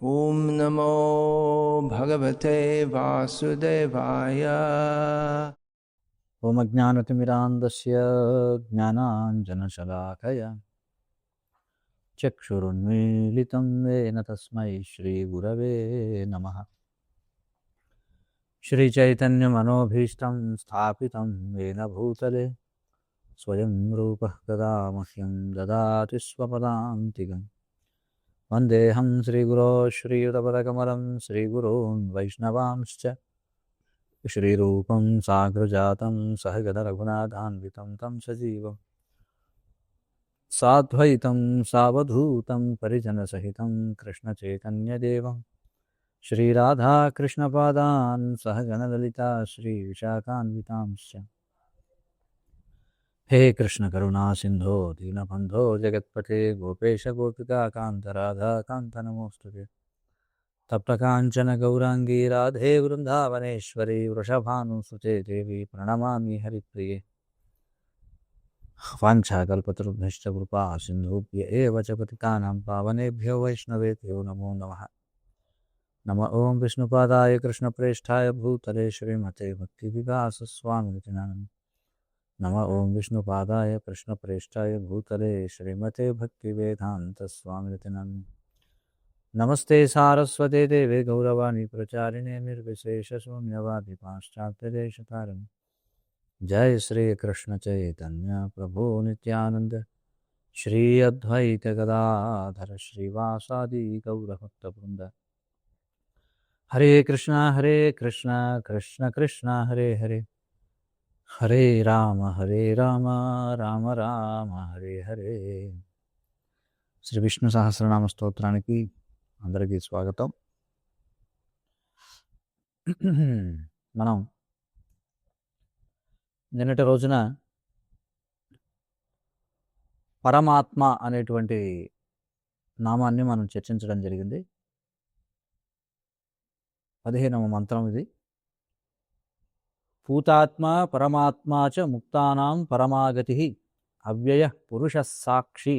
ॐ नमो भगवते वासुदेवाय। ॐ अज्ञानतिमिरान्धस्य ज्ञानाञ्जनशलाकया चक्षुरुन्मीलितं येन तस्मै श्रीगुरवे नमः। श्रीचैतन्यमनोभीष्टं स्थापितं येन भूतले स्वयं रूपः कदा मह्यं ददाति स्वपदान्तिकम्। वन्देऽहं श्रीगुरो श्रीयुतपदकमलं श्रीगुरून् वैष्णवांश्च श्रीरूपं साग्रजातं सहगणरघुनाथान्वितं तं सजीवं साद्वैतं सावधूतं परिजनसहितं कृष्णचैतन्यदेवं श्रीराधाकृष्णपादान् सहगणललिता श्रीविशाखान्वितांश्च। हे कृष्णकरुणा सिन्धो दीनबन्धो जगत्पते गोपेश गोपिकान्त नमोऽस्तुते। तप्तकाञ्चन गौराङ्गी राधे वृन्दावनेश्वरी वृषभानुसुते देवी प्रणमामि हरिप्रिये। वाञ्छाकल्पतरुभ्यश्च कृपा सिन्धुभ्य एव च पतितानां पावनेभ्यो वैष्णवेभ्यो नमो नमः। नमः ॐ विष्णुपादाय कृष्णप्रेष्ठाय भूतले श्रीमते भक्तिविकासस्वामिनिति नामिने। नमः ॐ विष्णुपादाय कृष्णप्रेष्ठाय भूतले श्रीमते भक्तिवेदान्तस्वामिनिति नामिने। नमस्ते सारस्वते देवे गौरवाणी प्रचारिणे निर्विशेषशून्यवादी पाश्चात्यदेशतारिणे। जय श्री कृष्ण चैतन्य प्रभु नित्यानंद श्री अद्वैत गदाधर श्रीवासादि गौरभक्तवृंद। हरे कृष्णा कृष्ण कृष्ण हरे हरे, हरे राम राम राम हरे हरे। శ్రీ విష్ణు సహస్రనామ స్తోత్రానికి అందరికీ స్వాగతం. మనం నిన్నటి రోజున పరమాత్మ అనేటువంటి నామాన్ని మనం చర్చించడం జరిగింది. 15వ మంత్రం ఇది. పూతాత్మ పరమాత్మ చ ముక్తానాం పరమాగతి అవ్యయ పురుష సాక్షి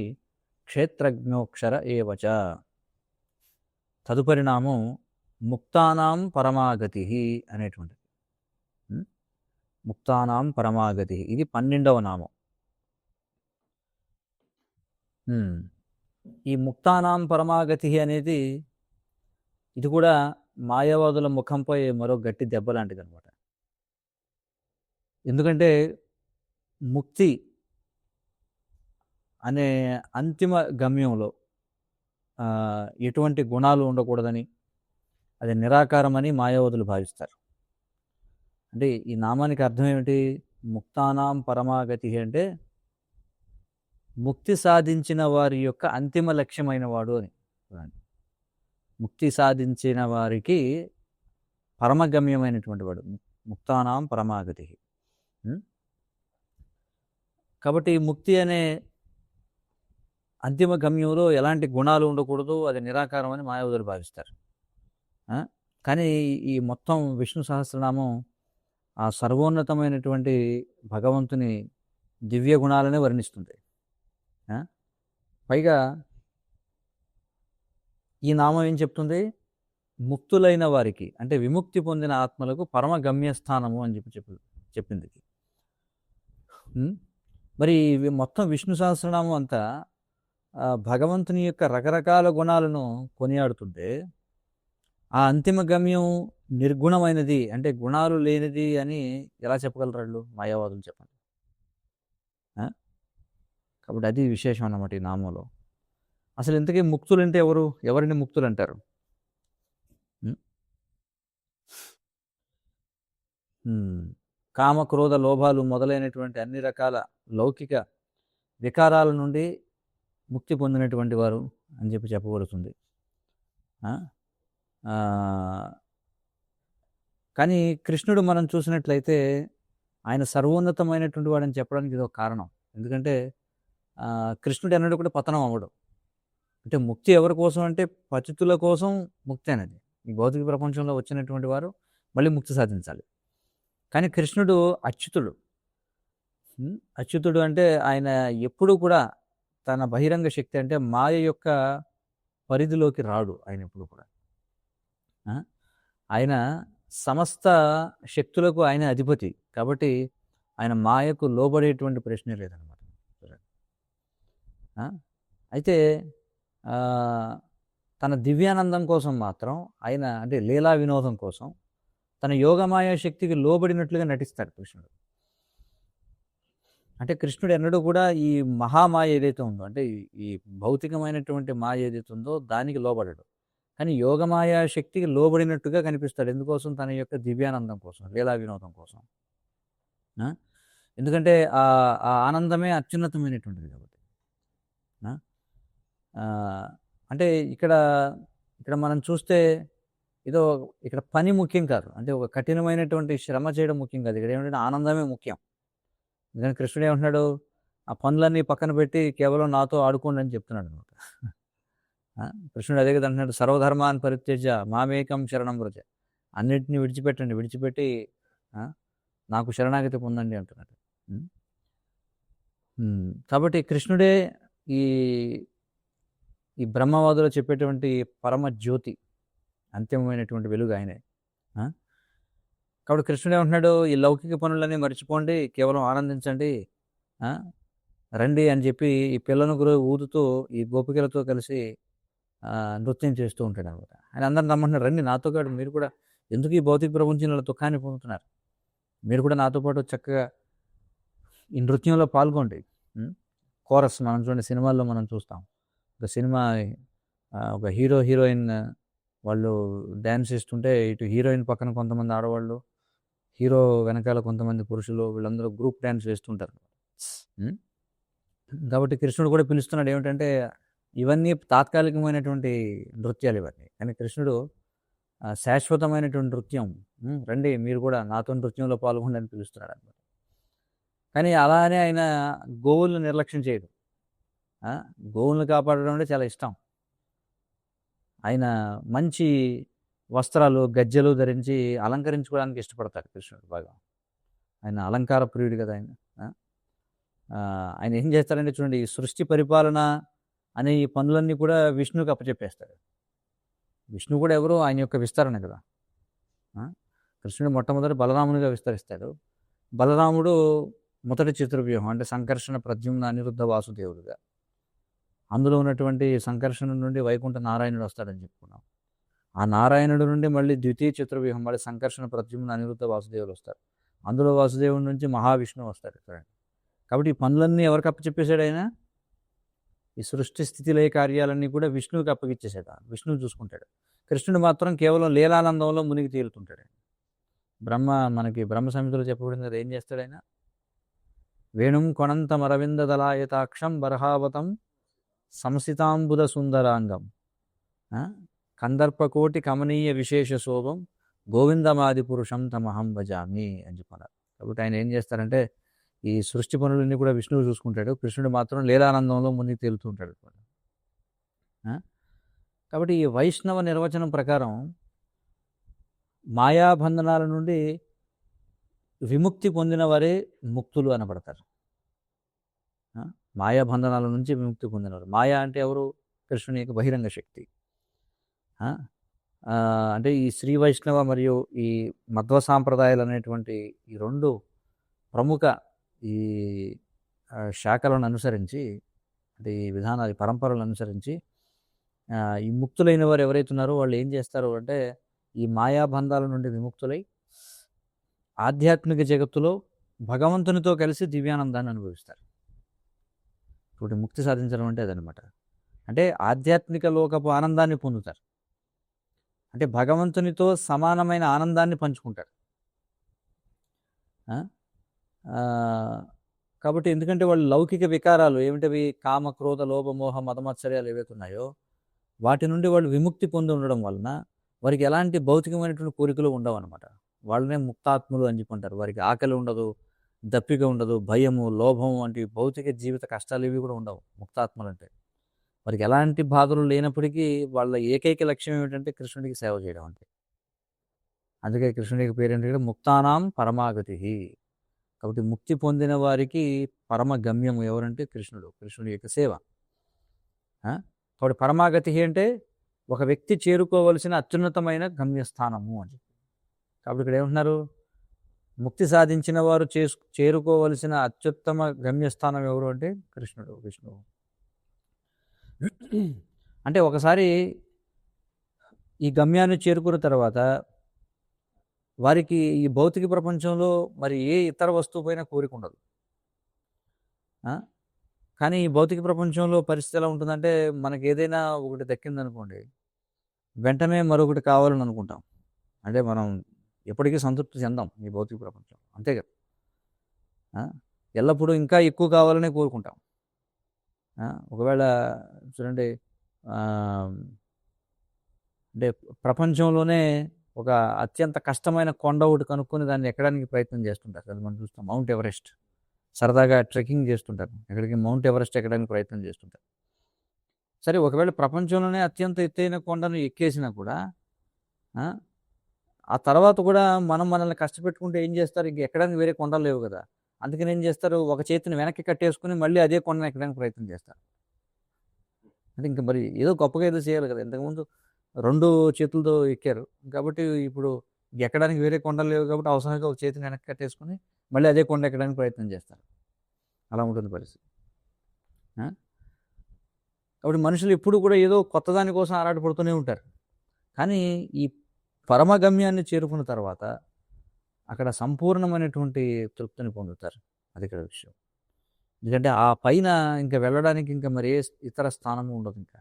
క్షేత్రజ్ఞోక్షర ఏవచ. తదుపరి నామం ముక్తానాం పరమాగతి అనేటువంటిది. ముక్తానాం పరమాగతి ఇది 12వ నామం. ఈ ముక్తానాం పరమాగతి అనేది ఇది కూడా మాయావాదుల ముఖంపై మరో గట్టి దెబ్బ లాంటిది అనమాట. ఎందుకంటే ముక్తి అనే అంతిమ గమ్యంలో ఎటువంటి గుణాలు ఉండకూడదని, అది నిరాకారమని మాయావాదులు భావిస్తారు. అంటే ఈ నామానికి అర్థం ఏమిటి? ముక్తానాం పరమాగతి అంటే ముక్తి సాధించిన వారి యొక్క అంతిమ లక్ష్యమైన వాడు అని. ముక్తి సాధించిన వారికి పరమగమ్యమైనటువంటి వాడు ముక్తానాం పరమాగతి. కాబట్టి ముక్తి అనే అంతిమ గమ్యంలో ఎలాంటి గుణాలు ఉండకూడదు, అది నిరాకారం అని మాయావదులు భావిస్తారు. కానీ ఈ మొత్తం విష్ణు సహస్రనామం ఆ సర్వోన్నతమైనటువంటి భగవంతుని దివ్య గుణాలనే వర్ణిస్తుంది. పైగా ఈ నామం ఏం చెప్తుంది? ముక్తులైన వారికి, అంటే విముక్తి పొందిన ఆత్మలకు పరమ గమ్యస్థానము అని చెప్పింది. మరి మొత్తం విష్ణు సహస్రనామం అంతా భగవంతుని యొక్క రకరకాల గుణాలను కొనియాడుతుంటే, ఆ అంతిమ గమ్యం నిర్గుణమైనది, అంటే గుణాలు లేనిది అని ఎలా చెప్పగలరు వాళ్ళు? మాయావాదులు చెప్పండి. కాబట్టి అది విశేషం అన్నమాట ఈ నామంలో. అసలు ఇంతకీ ముక్తులు అంటే ఎవరు? ఎవరిని ముక్తులు అంటారు? కామ క్రోధ లోభాలు మొదలైనటువంటి అన్ని రకాల లౌకిక వికారాల నుండి ముక్తి పొందినటువంటి వారు అని చెప్పబడుతుంది. కానీ కృష్ణుడు మనం చూసినట్లయితే ఆయన సర్వోన్నతమైనటువంటి వాడని చెప్పడానికి ఇది ఒక కారణం. ఎందుకంటే కృష్ణుడు అన్నది కూడా పతనం అవ్వడు. అంటే ముక్తి ఎవరి కోసం అంటే పతితుల కోసం ముక్తి అనేది. ఈ భౌతిక ప్రపంచంలో వచ్చినటువంటి వారు మళ్ళీ ముక్తి సాధించాలి. కానీ కృష్ణుడు అచ్యుతుడు. అచ్యుతుడు అంటే ఆయన ఎప్పుడూ కూడా తన బహిరంగ శక్తి, అంటే మాయ యొక్క పరిధిలోకి రాడు ఆయన ఎప్పుడు కూడా. ఆ? ఆయన సమస్త శక్తులకు ఆయన అధిపతి కాబట్టి ఆయన మాయకు లోబడేటువంటి ప్రశ్నే లేదనమాట. అయితే ఆ, తన దివ్యానందం కోసం మాత్రం ఆయన అంటే లీలా వినోదం కోసం తన యోగమాయ శక్తికి లోబడినట్లుగా నటిస్తాడు కృష్ణుడు. అంటే కృష్ణుడు ఎన్నడూ కూడా ఈ మహామాయ ఏదైతే ఉందో అంటే ఈ భౌతికమైనటువంటి మాయ ఏదైతే ఉందో దానికి లోబడడు, కానీ యోగమాయ శక్తికి లోబడినట్టుగా కనిపిస్తాడు. ఎందుకోసం? తన యొక్క దివ్యానందం కోసం, లీలా వినోదం కోసం. ఎందుకంటే ఆ ఆనందమే అత్యున్నతమైనటువంటిది కాబట్టి. అంటే ఇక్కడ మనం చూస్తే ఏదో ఇక్కడ పని ముఖ్యం కాదు, అంటే ఒక కఠినమైనటువంటి శ్రమ చేయడం ముఖ్యం కాదు. ఇక్కడ ఏమిటంటే ఆనందమే ముఖ్యం. ఎందుకంటే కృష్ణుడు ఏమంటున్నాడు, ఆ పనులన్నీ పక్కన పెట్టి కేవలం నాతో ఆడుకోండి అని చెప్తున్నాడు అనమాట. కృష్ణుడు అదే కదా అంటున్నాడు, సర్వధర్మాన్ పరిత్యజ మామేకం శరణం వ్రజ. అన్నింటినీ విడిచిపెట్టండి, విడిచిపెట్టి నాకు శరణాగతి పొందండి అంటున్నాడు. కాబట్టి కృష్ణుడే ఈ ఈ బ్రహ్మవాదులు చెప్పేటువంటి పరమ జ్యోతి, అంతిమమైనటువంటి వెలుగు ఆయనే. కాబట్టి కృష్ణుడు ఏమంటున్నాడు, ఈ లౌకిక పనులన్నీ మర్చిపోండి, కేవలం ఆనందించండి, రండి అని చెప్పి ఈ పిల్లను ఊదుతూ ఈ గోపికలతో కలిసి నృత్యం చేస్తూ ఉంటాడు అనమాట. ఆయన అందరిని రమ్మంటున్నారు, రండి నాతో పాటు, మీరు కూడా ఎందుకు ఈ భౌతిక ప్రపంచంలో దుఃఖాన్ని పొందుతున్నారు, మీరు కూడా నాతో పాటు చక్కగా ఈ నృత్యంలో పాల్గొండి. కోరస్ మనం చూడండి, సినిమాల్లో మనం చూస్తాం, ఒక సినిమా ఒక హీరోయిన్ వాళ్ళు డ్యాన్స్ చేస్తుంటే ఇటు హీరోయిన్ పక్కన కొంతమంది ఆడవాళ్ళు, హీరో వెనకాల కొంతమంది పురుషులు, వీళ్ళందరూ గ్రూప్ డ్యాన్స్ వేస్తుంటారు. కాబట్టి కృష్ణుడు కూడా పిలుస్తున్నాడు ఏమిటంటే ఇవన్నీ తాత్కాలికమైనటువంటి నృత్యాలు ఇవన్నీ, కానీ కృష్ణుడు శాశ్వతమైనటువంటి నృత్యం, రండి మీరు కూడా నాతో నృత్యంలో పాల్గొండి అని పిలుస్తున్నాడు అనమాట. కానీ అలానే ఆయన గోవులను నిర్లక్ష్యం చేయడు. గోవులను కాపాడడం అంటే చాలా ఇష్టం. ఆయన మంచి వస్త్రాలు, గజ్జెలు ధరించి అలంకరించుకోవడానికి ఇష్టపడతాడు కృష్ణుడు బాగా. ఆయన అలంకార ప్రియుడు కదా ఆయన. ఆయన ఏం చేస్తాడంటే చూడండి, ఈ సృష్టి పరిపాలన అనే ఈ పనులన్నీ కూడా విష్ణువుకి అప్పచెప్పేస్తాడు. విష్ణువు కూడా ఎవరు? ఆయన యొక్క విస్తరణ కదా. కృష్ణుడు మొట్టమొదటి బలరామునిగా విస్తరిస్తాడు. బలరాముడు మొదటి చతుర్వ్యూహం అంటే సంకర్షణ, ప్రద్యుమ్న, అనిరుద్ధ, వాసుదేవుడుగా. అందులో ఉన్నటువంటి సంకర్షణ నుండి వైకుంఠ నారాయణుడు వస్తాడని చెప్పుకున్నాం. ఆ నారాయణుడు నుండి మళ్ళీ ద్వితీయ చతుర్వ్యూహం, మళ్ళీ సంకర్షణ, ప్రద్యుమ్న, అనిరుద్ధ, వాసుదేవులు వస్తారు. అందులో వాసుదేవుడి నుంచి మహావిష్ణువు వస్తాడు. కాబట్టి ఈ పనులన్నీ ఎవరికి అప్పచెప్పేశాడు ఆయన? ఈ సృష్టి స్థితి లయ కార్యాలన్నీ కూడా విష్ణువుకి అప్పగిచ్చేసాడు. విష్ణువు చూసుకుంటాడు. కృష్ణుడు మాత్రం కేవలం లీలానందంలో మునిగి తేలుతుంటాడు. మనకి బ్రహ్మ సంహితలో చెప్పబడింది కదా, ఏం చేస్తాడు ఆయన? వేణుం కొనంతం అరవింద దళాయతాక్షం బర్హావతం సంసితాంబుద సుందరాంగం కందర్పకోటి కమనీయ విశేష శోభం గోవిందమాది పురుషం తమహం భజామి అని చెప్పారు. కాబట్టి ఆయన ఏం చేస్తారంటే ఈ సృష్టి పనులన్నీ కూడా విష్ణువు చూసుకుంటాడు, కృష్ణుడు మాత్రం లీలానందంలో మునిగి తేలుతూ ఉంటాడు. కాబట్టి ఈ వైష్ణవ నిర్వచనం ప్రకారం మాయాబంధనాల నుండి విముక్తి పొందిన వారే ముక్తులు అనబడతారు. మాయాబంధనాల నుంచి విముక్తి పొందినవారు. మాయా అంటే ఎవరు? కృష్ణుని యొక్క బహిరంగ శక్తి. అంటే ఈ శ్రీ వైష్ణవ మరియు ఈ మధ్వ సాంప్రదాయాలు అనేటువంటి ఈ రెండు ప్రముఖ ఈ శాఖలను అనుసరించి, అంటే ఈ విధానాలు, పరంపరలను అనుసరించి ఈ ముక్తులైన వారు ఎవరైతే ఉన్నారో వాళ్ళు ఏం చేస్తారు అంటే ఈ మాయాబంధాల నుండి విముక్తులై ఆధ్యాత్మిక జగత్తులో భగవంతునితో కలిసి దివ్యానందాన్ని అనుభవిస్తారు. ఇప్పుడు ముక్తి సాధించడం అంటే అదనమాట. అంటే ఆధ్యాత్మిక లోకపు ఆనందాన్ని పొందుతారు, అంటే భగవంతునితో సమానమైన ఆనందాన్ని పంచుకుంటారు. కాబట్టి ఎందుకంటే వాళ్ళు లౌకిక వికారాలు ఏమిటవి, కామ, క్రోధ, లోభ, మోహ, మదమత్సర్యాలు ఏవైతే ఉన్నాయో వాటి నుండి వాళ్ళు విముక్తి పొంది ఉండడం వలన వారికి ఎలాంటి భౌతికమైనటువంటి కోరికలు ఉండవు అనమాట. వాళ్ళనే ముక్తాత్ములు అని చెప్పుకుంటారు. వారికి ఆకలి ఉండదు, దప్పిక ఉండదు, భయము, లోభము వంటి భౌతిక జీవిత కష్టాలు ఇవి కూడా ఉండవు ముక్తాత్ములు అంటే. వారికి ఎలాంటి బాధలు లేనప్పటికీ వాళ్ళ ఏకైక లక్ష్యం ఏమిటంటే కృష్ణుడికి సేవ చేయడం అంటే. అందుకే కృష్ణుడికి పేరేంటంటే ముక్తానాం పరమాగతి. కాబట్టి ముక్తి పొందిన వారికి పరమ గమ్యం ఎవరంటే కృష్ణుడు, కృష్ణుడి యొక్క సేవ. కాబట్టి పరమాగతి అంటే ఒక వ్యక్తి చేరుకోవలసిన అత్యున్నతమైన గమ్యస్థానము అని. కాబట్టి ఇక్కడ ఏమంటున్నారు, ముక్తి సాధించిన వారు చేరుకోవలసిన అత్యుత్తమ గమ్యస్థానం ఎవరు అంటే కృష్ణుడు, విష్ణువు. అంటే ఒకసారి ఈ గమ్యాన్ని చేరుకున్న తర్వాత వారికి ఈ భౌతిక ప్రపంచంలో మరి ఏ ఇతర వస్తువు పైన కోరిక ఉండదు. కానీ ఈ భౌతిక ప్రపంచంలో పరిస్థితి ఎలా ఉంటుందంటే, మనకి ఏదైనా ఒకటి దక్కిందనుకోండి, వెంటనే మరొకటి కావాలని అనుకుంటాం. అంటే మనం ఎప్పటికీ సంతృప్తి చెందాం ఈ భౌతిక ప్రపంచం, అంతే కదా. ఎల్లప్పుడూ ఇంకా ఎక్కువ కావాలనే కోరుకుంటాం. ఒకవేళ చూడండి, అంటే ప్రపంచంలోనే ఒక అత్యంత కష్టమైన కొండ ఒకటి కనుక్కొని దాన్ని ఎక్కడానికి ప్రయత్నం చేస్తుంటారు కదా, మనం చూస్తాం. మౌంట్ ఎవరెస్ట్ సరదాగా ట్రెక్కింగ్ చేస్తుంటారు, ఎక్కడికి మౌంట్ ఎవరెస్ట్ ఎక్కడానికి ప్రయత్నం చేస్తుంటారు. సరే, ఒకవేళ ప్రపంచంలోనే అత్యంత ఎత్తైన కొండను ఎక్కేసినా కూడా ఆ తర్వాత కూడా మనల్ని కష్టపెట్టుకుంటే ఏం చేస్తారు, ఇంక ఎక్కడానికి వేరే కొండలు లేవు కదా. అందుకని ఏం చేస్తారు, ఒక చేతిని వెనక్కి కట్టేసుకుని మళ్ళీ అదే కొండను ఎక్కడానికి ప్రయత్నం చేస్తారు. అంటే ఇంకా మరి ఏదో గొప్పగా ఏదో చేయాలి కదా. ఇంతకుముందు 2 చేతులతో ఎక్కారు కాబట్టి ఇప్పుడు ఎక్కడానికి వేరే కొండలు లేవు కాబట్టి అవసరంగా ఒక చేతిని వెనక్కి కట్టేసుకుని మళ్ళీ అదే కొండ ఎక్కడానికి ప్రయత్నం చేస్తారు. అలా ఉంటుంది పరిస్థితి. కాబట్టి మనుషులు ఎప్పుడు కూడా ఏదో కొత్త దానికోసం ఆరాటపడుతూనే ఉంటారు. కానీ ఈ పరమగమ్యాన్ని చేరుకున్న తర్వాత అక్కడ సంపూర్ణమైనటువంటి తృప్తిని పొందుతారు. అది ఇక్కడ విషయం. ఎందుకంటే ఆ పైన ఇంకా వెళ్ళడానికి ఇంకా మరి ఏ ఇతర స్థానము ఉండదు ఇంకా.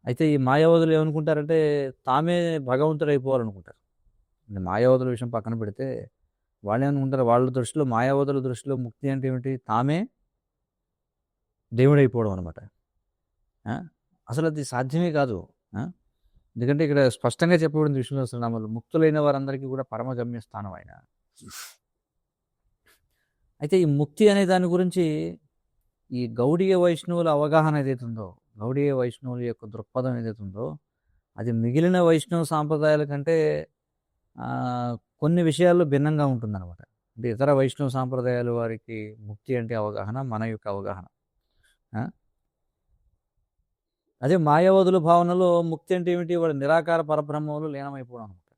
అయితే ఈ మాయావదులు ఏమనుకుంటారంటే తామే భగవంతుడు అయిపోవాలనుకుంటారు. మాయావదుల విషయం పక్కన పెడితే వాళ్ళు ఏమనుకుంటారు, వాళ్ళ దృష్టిలో, మాయావదుల దృష్టిలో ముక్తి అంటే ఏమిటి, తామే దేవుడైపోవడం అనమాట. అసలు అది సాధ్యమే కాదు. ఎందుకంటే ఇక్కడ స్పష్టంగా చెప్పబడింది విష్ణు సహస్రనామాలు, ముక్తులైన వారందరికీ కూడా పరమగమ్య స్థానం ఆయన. అయితే ఈ ముక్తి అనే దాని గురించి ఈ గౌడీయ వైష్ణవుల అవగాహన ఏదైతే ఉందో, గౌడీయ వైష్ణవుల యొక్క దృక్పథం ఏదైతే ఉందో, అది మిగిలిన వైష్ణవ సాంప్రదాయాల కంటే కొన్ని విషయాల్లో భిన్నంగా ఉంటుందన్నమాట. అంటే ఇతర వైష్ణవ సాంప్రదాయాల వారికి ముక్తి అంటే అవగాహన, మన యొక్క అవగాహన. అదే మాయావదుల భావనలో ముక్తి అంటే ఏమిటి, వాడు నిరాకార పరబ్రహ్మంలో లీనమైపోవడం అనమాట.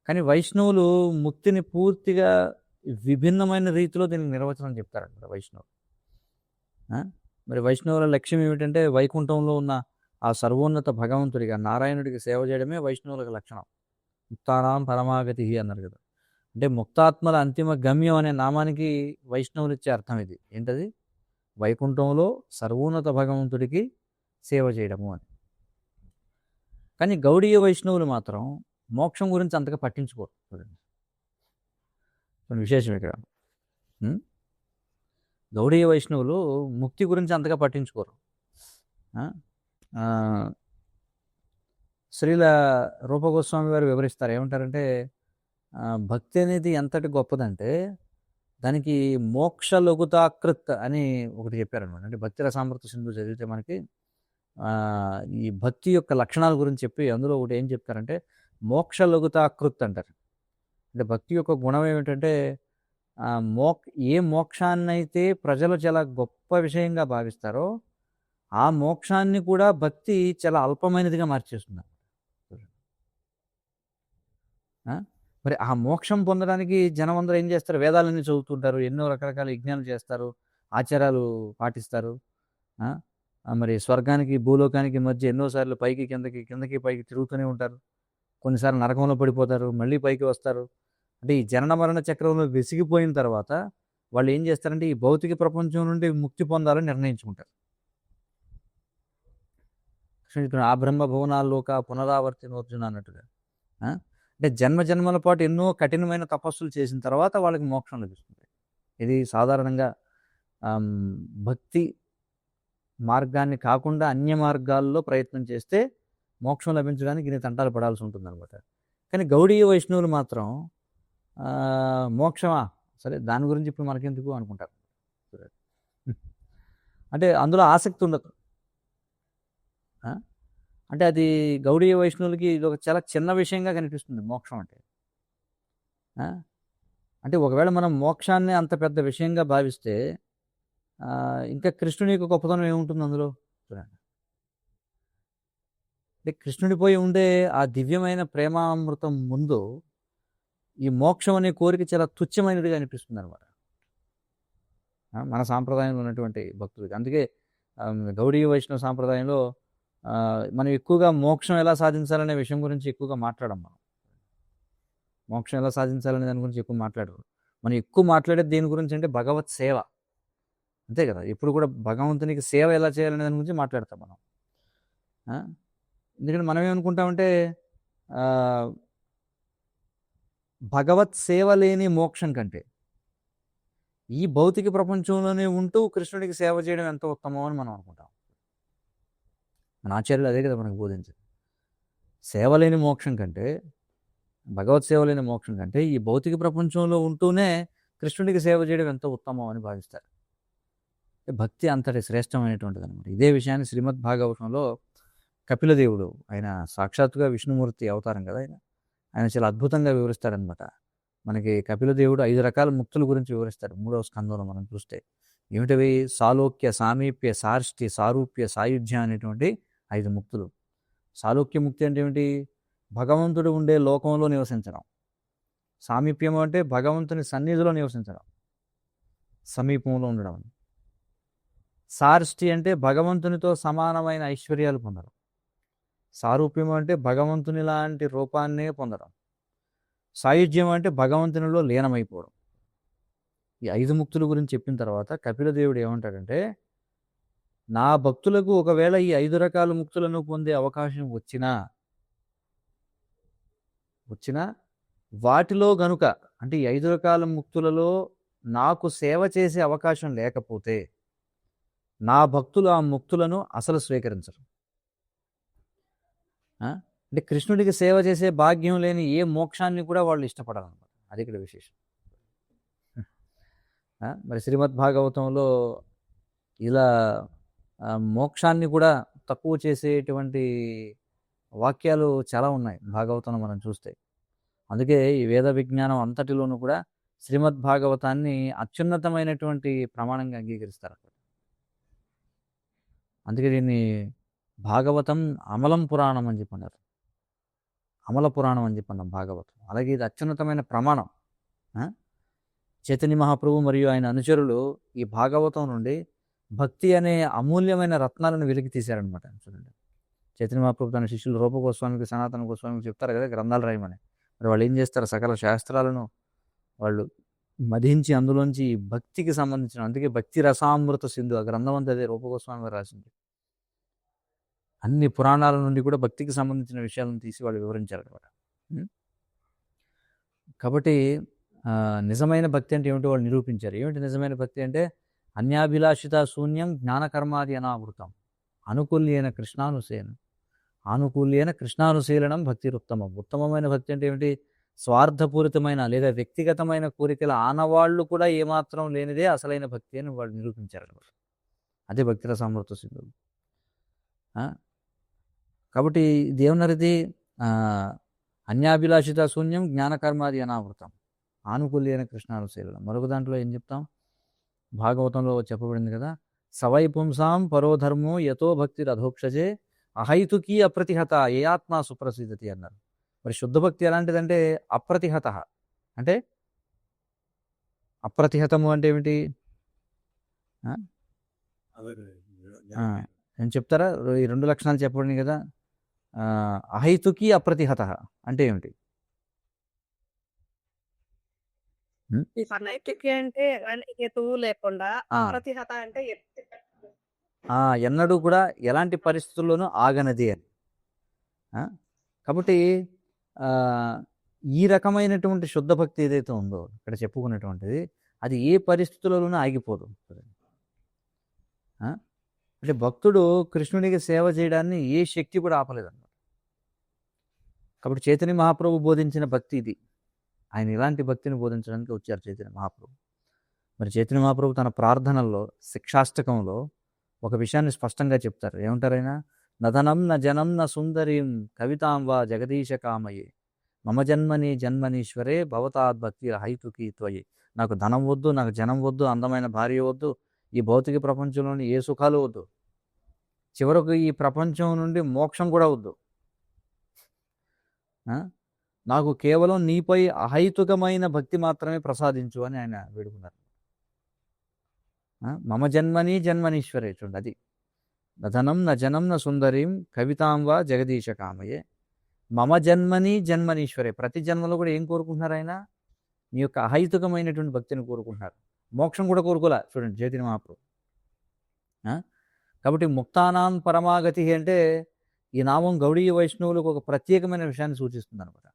కానీ వైష్ణవులు ముక్తిని పూర్తిగా విభిన్నమైన రీతిలో దీనికి నిర్వచనం చెప్తారన్నమాట వైష్ణవులు. మరి వైష్ణవుల లక్ష్యం ఏమిటంటే వైకుంఠంలో ఉన్న ఆ సర్వోన్నత భగవంతుడిగా నారాయణుడికి సేవ చేయడమే వైష్ణవులకు లక్షణం. ముక్తానాం పరమాగతి అన్నారు కదా. అంటే ముక్తాత్మల అంతిమ గమ్యం అనే నామానికి వైష్ణవులు ఇచ్చే అర్థం ఇది. ఏంటది, వైకుంఠంలో సర్వోన్నత భగవంతుడికి సేవ చేయడము అని. కానీ గౌడీయ వైష్ణవులు మాత్రం మోక్షం గురించి అంతగా పట్టించుకోరు. చూడండి విశేషం ఇక్కడ. గౌడీయ వైష్ణవులు ముక్తి గురించి అంతగా పట్టించుకోరు. శ్రీల రూపగోస్వామి వారు వివరిస్తారు, ఏమంటారంటే భక్తి అనేది ఎంతటి గొప్పదంటే దానికి మోక్ష లఘుతాకృత్ అని ఒకటి చెప్పారనమాట. అంటే భక్తి రసామృత సింధు చదివితే మనకి ఈ భక్తి యొక్క లక్షణాల గురించి చెప్పి అందులో ఒకటి ఏం చెప్తారంటే మోక్ష లఘుతాకృత్ అంటారు. అంటే భక్తి యొక్క గుణం ఏమిటంటే ఏ మోక్షాన్నైతే ప్రజలు చాలా గొప్ప విషయంగా భావిస్తారో ఆ మోక్షాన్ని కూడా భక్తి చాలా అల్పమైనదిగా మార్చేస్తుంది. మరి ఆ మోక్షం పొందడానికి జనం అందరూ ఏం చేస్తారు, వేదాలన్నీ చదువుతుంటారు, ఎన్నో రకరకాల యజ్ఞాలు చేస్తారు, ఆచారాలు పాటిస్తారు. మరి స్వర్గానికి భూలోకానికి మధ్య ఎన్నోసార్లు పైకి కిందకి పైకి తిరుగుతూనే ఉంటారు. కొన్నిసార్లు నరకంలో పడిపోతారు, మళ్ళీ పైకి వస్తారు. అంటే ఈ జనన మరణ చక్రంలో విసిగిపోయిన తర్వాత వాళ్ళు ఏం చేస్తారంటే ఈ భౌతిక ప్రపంచం నుండి ముక్తి పొందాలని నిర్ణయించుకుంటారు. ఆ బ్రహ్మ భువనాల్లోక పునరావర్తినోర్జున అన్నట్టుగా. అంటే జన్మల పాటు ఎన్నో కఠినమైన తపస్సులు చేసిన తర్వాత వాళ్ళకి మోక్షం లభిస్తుంది. ఇది సాధారణంగా భక్తి మార్గాన్ని కాకుండా అన్య మార్గాల్లో ప్రయత్నం చేస్తే మోక్షం లభించడానికి ఇన్ని తంటాలు పడాల్సి ఉంటుంది అనమాట. కానీ గౌడీయ వైష్ణవులు మాత్రం మోక్షమా సరే దాని గురించి ఇప్పుడు మనకెందుకు అనుకుంటారు. అంటే అందులో ఆసక్తి ఉండదు. అంటే అది గౌడీయ వైష్ణవులకి ఇది ఒక చాలా చిన్న విషయంగా కనిపిస్తుంది మోక్షం అంటే. అంటే ఒకవేళ మనం మోక్షాన్ని అంత పెద్ద విషయంగా భావిస్తే ఇంకా కృష్ణుని యొక్క గొప్పతనం ఏముంటుంది అందులో చూడండి. అంటే కృష్ణుడిపోయి ఉండే ఆ దివ్యమైన ప్రేమామృతం ముందు ఈ మోక్షం అనే కోరిక చాలా తుచ్చమైనదిగా అనిపిస్తుంది అనమాట మన సాంప్రదాయంలో ఉన్నటువంటి భక్తులకి. అందుకే గౌడీయ వైష్ణవ సాంప్రదాయంలో మనం ఎక్కువగా మోక్షం ఎలా సాధించాలనే విషయం గురించి ఎక్కువగా మాట్లాడం. మోక్షం ఎలా సాధించాలనే దాని గురించి ఎక్కువ మాట్లాడరు. మనం ఎక్కువ మాట్లాడేది దేని గురించి అంటే భగవత్ సేవ, అంతే కదా. ఎప్పుడు కూడా భగవంతునికి సేవ ఎలా చేయాలనే దాని గురించి మాట్లాడతాం మనం. ఎందుకంటే మనం ఏమనుకుంటామంటే భగవత్ సేవ లేని మోక్షం కంటే ఈ భౌతిక ప్రపంచంలోనే ఉంటూ కృష్ణుడికి సేవ చేయడం ఎంత ఉత్తమం అని మనం అనుకుంటాం. మన ఆచార్యులు అదే కదా మనకు బోధించారు. సేవ లేని మోక్షం కంటే, భగవత్ సేవ లేని మోక్షం కంటే ఈ భౌతిక ప్రపంచంలో ఉంటూనే కృష్ణుడికి సేవ చేయడం ఎంతో ఉత్తమం అని భావిస్తారు. భక్తి అంతటి శ్రేష్టమైనటువంటిది అనమాట. ఇదే విషయాన్ని శ్రీమద్ భాగవతంలో కపిలదేవుడు, ఆయన సాక్షాత్తుగా విష్ణుమూర్తి అవతారం కదా, ఆయన చాలా అద్భుతంగా వివరిస్తారనమాట. మనకి కపిలదేవుడు 5 రకాల ముక్తుల గురించి వివరిస్తారు 3వ స్కందంలో మనం చూస్తే. ఏమిటవి? సాలోక్య, సామీప్య, సార్ష్టి, సారూప్య, సాయుధ్య అనేటువంటి 5 ముక్తులు. సాలోక్య ముక్తి అంటే ఏమిటి? భగవంతుడు ఉండే లోకంలో నివసించడం. సామీప్యం అంటే భగవంతుని సన్నిధిలో నివసించడం, సమీపంలో ఉండడం. సార్ష్టి అంటే భగవంతునితో సమానమైన ఐశ్వర్యాలు పొందడం. సారూప్యం అంటే భగవంతుని లాంటి రూపాన్నే పొందడం. సాయుధ్యం అంటే భగవంతునిలో లీనమైపోవడం. ఈ 5 ముక్తుల గురించి చెప్పిన తర్వాత కపిలదేవుడు ఏమంటాడంటే, నా భక్తులకు ఒకవేళ ఈ 5 రకాల ముక్తులను పొందే అవకాశం వచ్చినా వాటిలో గనుక, అంటే ఈ 5 రకాల ముక్తులలో నాకు సేవ చేసే అవకాశం లేకపోతే నా భక్తులు ఆ ముక్తులను అసలు స్వీకరించరు. అంటే కృష్ణుడికి సేవ చేసే భాగ్యం లేని ఏ మోక్షాన్ని కూడా వాళ్ళు ఇష్టపడాలన్నమాట. అది ఇక్కడ విశేషం. మరి శ్రీమద్ భాగవతంలో ఇలా మోక్షాన్ని కూడా తక్కువ చేసేటువంటి వాక్యాలు చాలా ఉన్నాయి భాగవతంలో మనం చూస్తే. అందుకే ఈ వేద విజ్ఞానం అంతటిలోనూ కూడా శ్రీమద్ భాగవతాన్ని అత్యున్నతమైనటువంటి ప్రమాణంగా అంగీకరిస్తారు. అందుకే దీన్ని భాగవతం అమలం పురాణం అని చెప్పన్నారు. అమల పురాణం అని చెప్పన్నాం భాగవతం. అలాగే ఇది అత్యున్నతమైన ప్రమాణం. చైతన్య మహాప్రభు మరియు ఆయన అనుచరులు ఈ భాగవతం నుండి భక్తి అనే అమూల్యమైన రత్నాలను వెలికి తీశారనమాట. చూడండి, చైతన్య మహాప్రభు తన శిష్యులు రూప గోస్వామికి, సనాతన గోస్వామికి చెప్తారు కదా గ్రంథాలు రాయమని. మరి వాళ్ళు ఏం చేస్తారు? సకల శాస్త్రాలను వాళ్ళు మధించి అందులోంచి భక్తికి సంబంధించిన, అందుకే భక్తి రసామృత సింధు ఆ గ్రంథం అంతా అదే రూప గోస్వామి రాసింది. అన్ని పురాణాల నుండి కూడా భక్తికి సంబంధించిన విషయాలను తీసి వాళ్ళు వివరించారనమాట. కాబట్టి నిజమైన భక్తి అంటే ఏమిటో వాళ్ళు నిరూపించారు. ఏమిటి నిజమైన భక్తి అంటే? అన్యాభిలాషిత శూన్యం జ్ఞానకర్మాది అనావృతం అనుకూల్యైన కృష్ణానుశీలనం భక్తిరుత్తమం. ఉత్తమమైన భక్తి అంటే ఏమిటి? స్వార్థపూరితమైన లేదా వ్యక్తిగతమైన కోరికల ఆనవాళ్ళు కూడా ఏమాత్రం లేనిదే అసలైన భక్తి అని వాళ్ళు నిరూపించారనమాట. అదే భక్తి రసామృత సింధువు. కాబట్టి దేవునరిది అన్యాభిలాషిత శూన్యం జ్ఞానకర్మాది అనావృతం ఆనుకూల్యైన కృష్ణానుశీలనం. మరొక దాంట్లో ఏం చెప్తాం? భాగవతంలో చెప్పబడింది కదా, సవై పుంసాం పరోధర్మో యతో భక్తి రథోక్షజే అహైతుకీ అప్రతిహత ఏ ఆత్మ సుప్రసిద్ధతి అన్నారు. మరి శుద్ధ భక్తి ఎలాంటిదంటే అప్రతిహత. అంటే అప్రతిహతము అంటే ఏమిటి? నేను చెప్తారా? ఈ 2 లక్షణాలు చెప్పబడింది కదా. అహైతుకి అప్రతిహత అంటే ఏమిటి? ఎన్నడూ కూడా ఎలాంటి పరిస్థితుల్లోనూ ఆగనది అని. కాబట్టి ఈ రకమైనటువంటి శుద్ధ భక్తి ఏదైతే ఉందో ఇక్కడ చెప్పుకున్నటువంటిది, అది ఏ పరిస్థితులలోనూ ఆగిపోదు. అంటే భక్తుడు కృష్ణుడికి సేవ చేయడాన్ని ఏ శక్తి కూడా ఆపలేదన్నమాట. కాబట్టి చైతన్య మహాప్రభు బోధించిన భక్తి ఇది. ఆయన ఇలాంటి భక్తిని బోధించడానికి వచ్చారు చైతన్య మహాప్రభు. మరి చైతన్య మహాప్రభు తన ప్రార్థనల్లో శిక్షాష్టకంలో ఒక విషయాన్ని స్పష్టంగా చెప్తారు. ఏమంటారు ఆయన? నధనం న జనం న సుందరీం కవితాం వా జగదీశ కామయే మమ జన్మనీశ్వరే భవతాద్ భక్తి హైతుకి త్వయి. నాకు ధనం వద్దు, నాకు జనం వద్దు, అందమైన భార్య వద్దు, ఈ భౌతిక ప్రపంచంలోని ఏ సుఖాలు వద్దు, చివరకు ఈ ప్రపంచం నుండి మోక్షం కూడా వద్దు. నాకు కేవలం నీపై అహైతుకమైన భక్తి మాత్రమే ప్రసాదించు అని ఆయన వేడుకున్నారు. మమ జన్మని జన్మనీశ్వరే చూడండి, అది నధనం న జనం న సుందరీం కవితాం వా జగదీశ కామయే. మమ జన్మని జన్మనీశ్వరే, ప్రతి జన్మలో కూడా ఏం కోరుకుంటున్నారు ఆయన? నీ యొక్క అహైతుకమైనటువంటి భక్తిని కోరుకుంటున్నారు. మోక్షం కూడా కోరుకోలే చూడండి చైతన్య మహాప్రభు. కాబట్టి ముక్తానాం పరమాగతి అంటే ఈ నామం గౌడీయ వైష్ణవులకు ఒక ప్రత్యేకమైన విషయాన్ని సూచిస్తుంది అనమాట.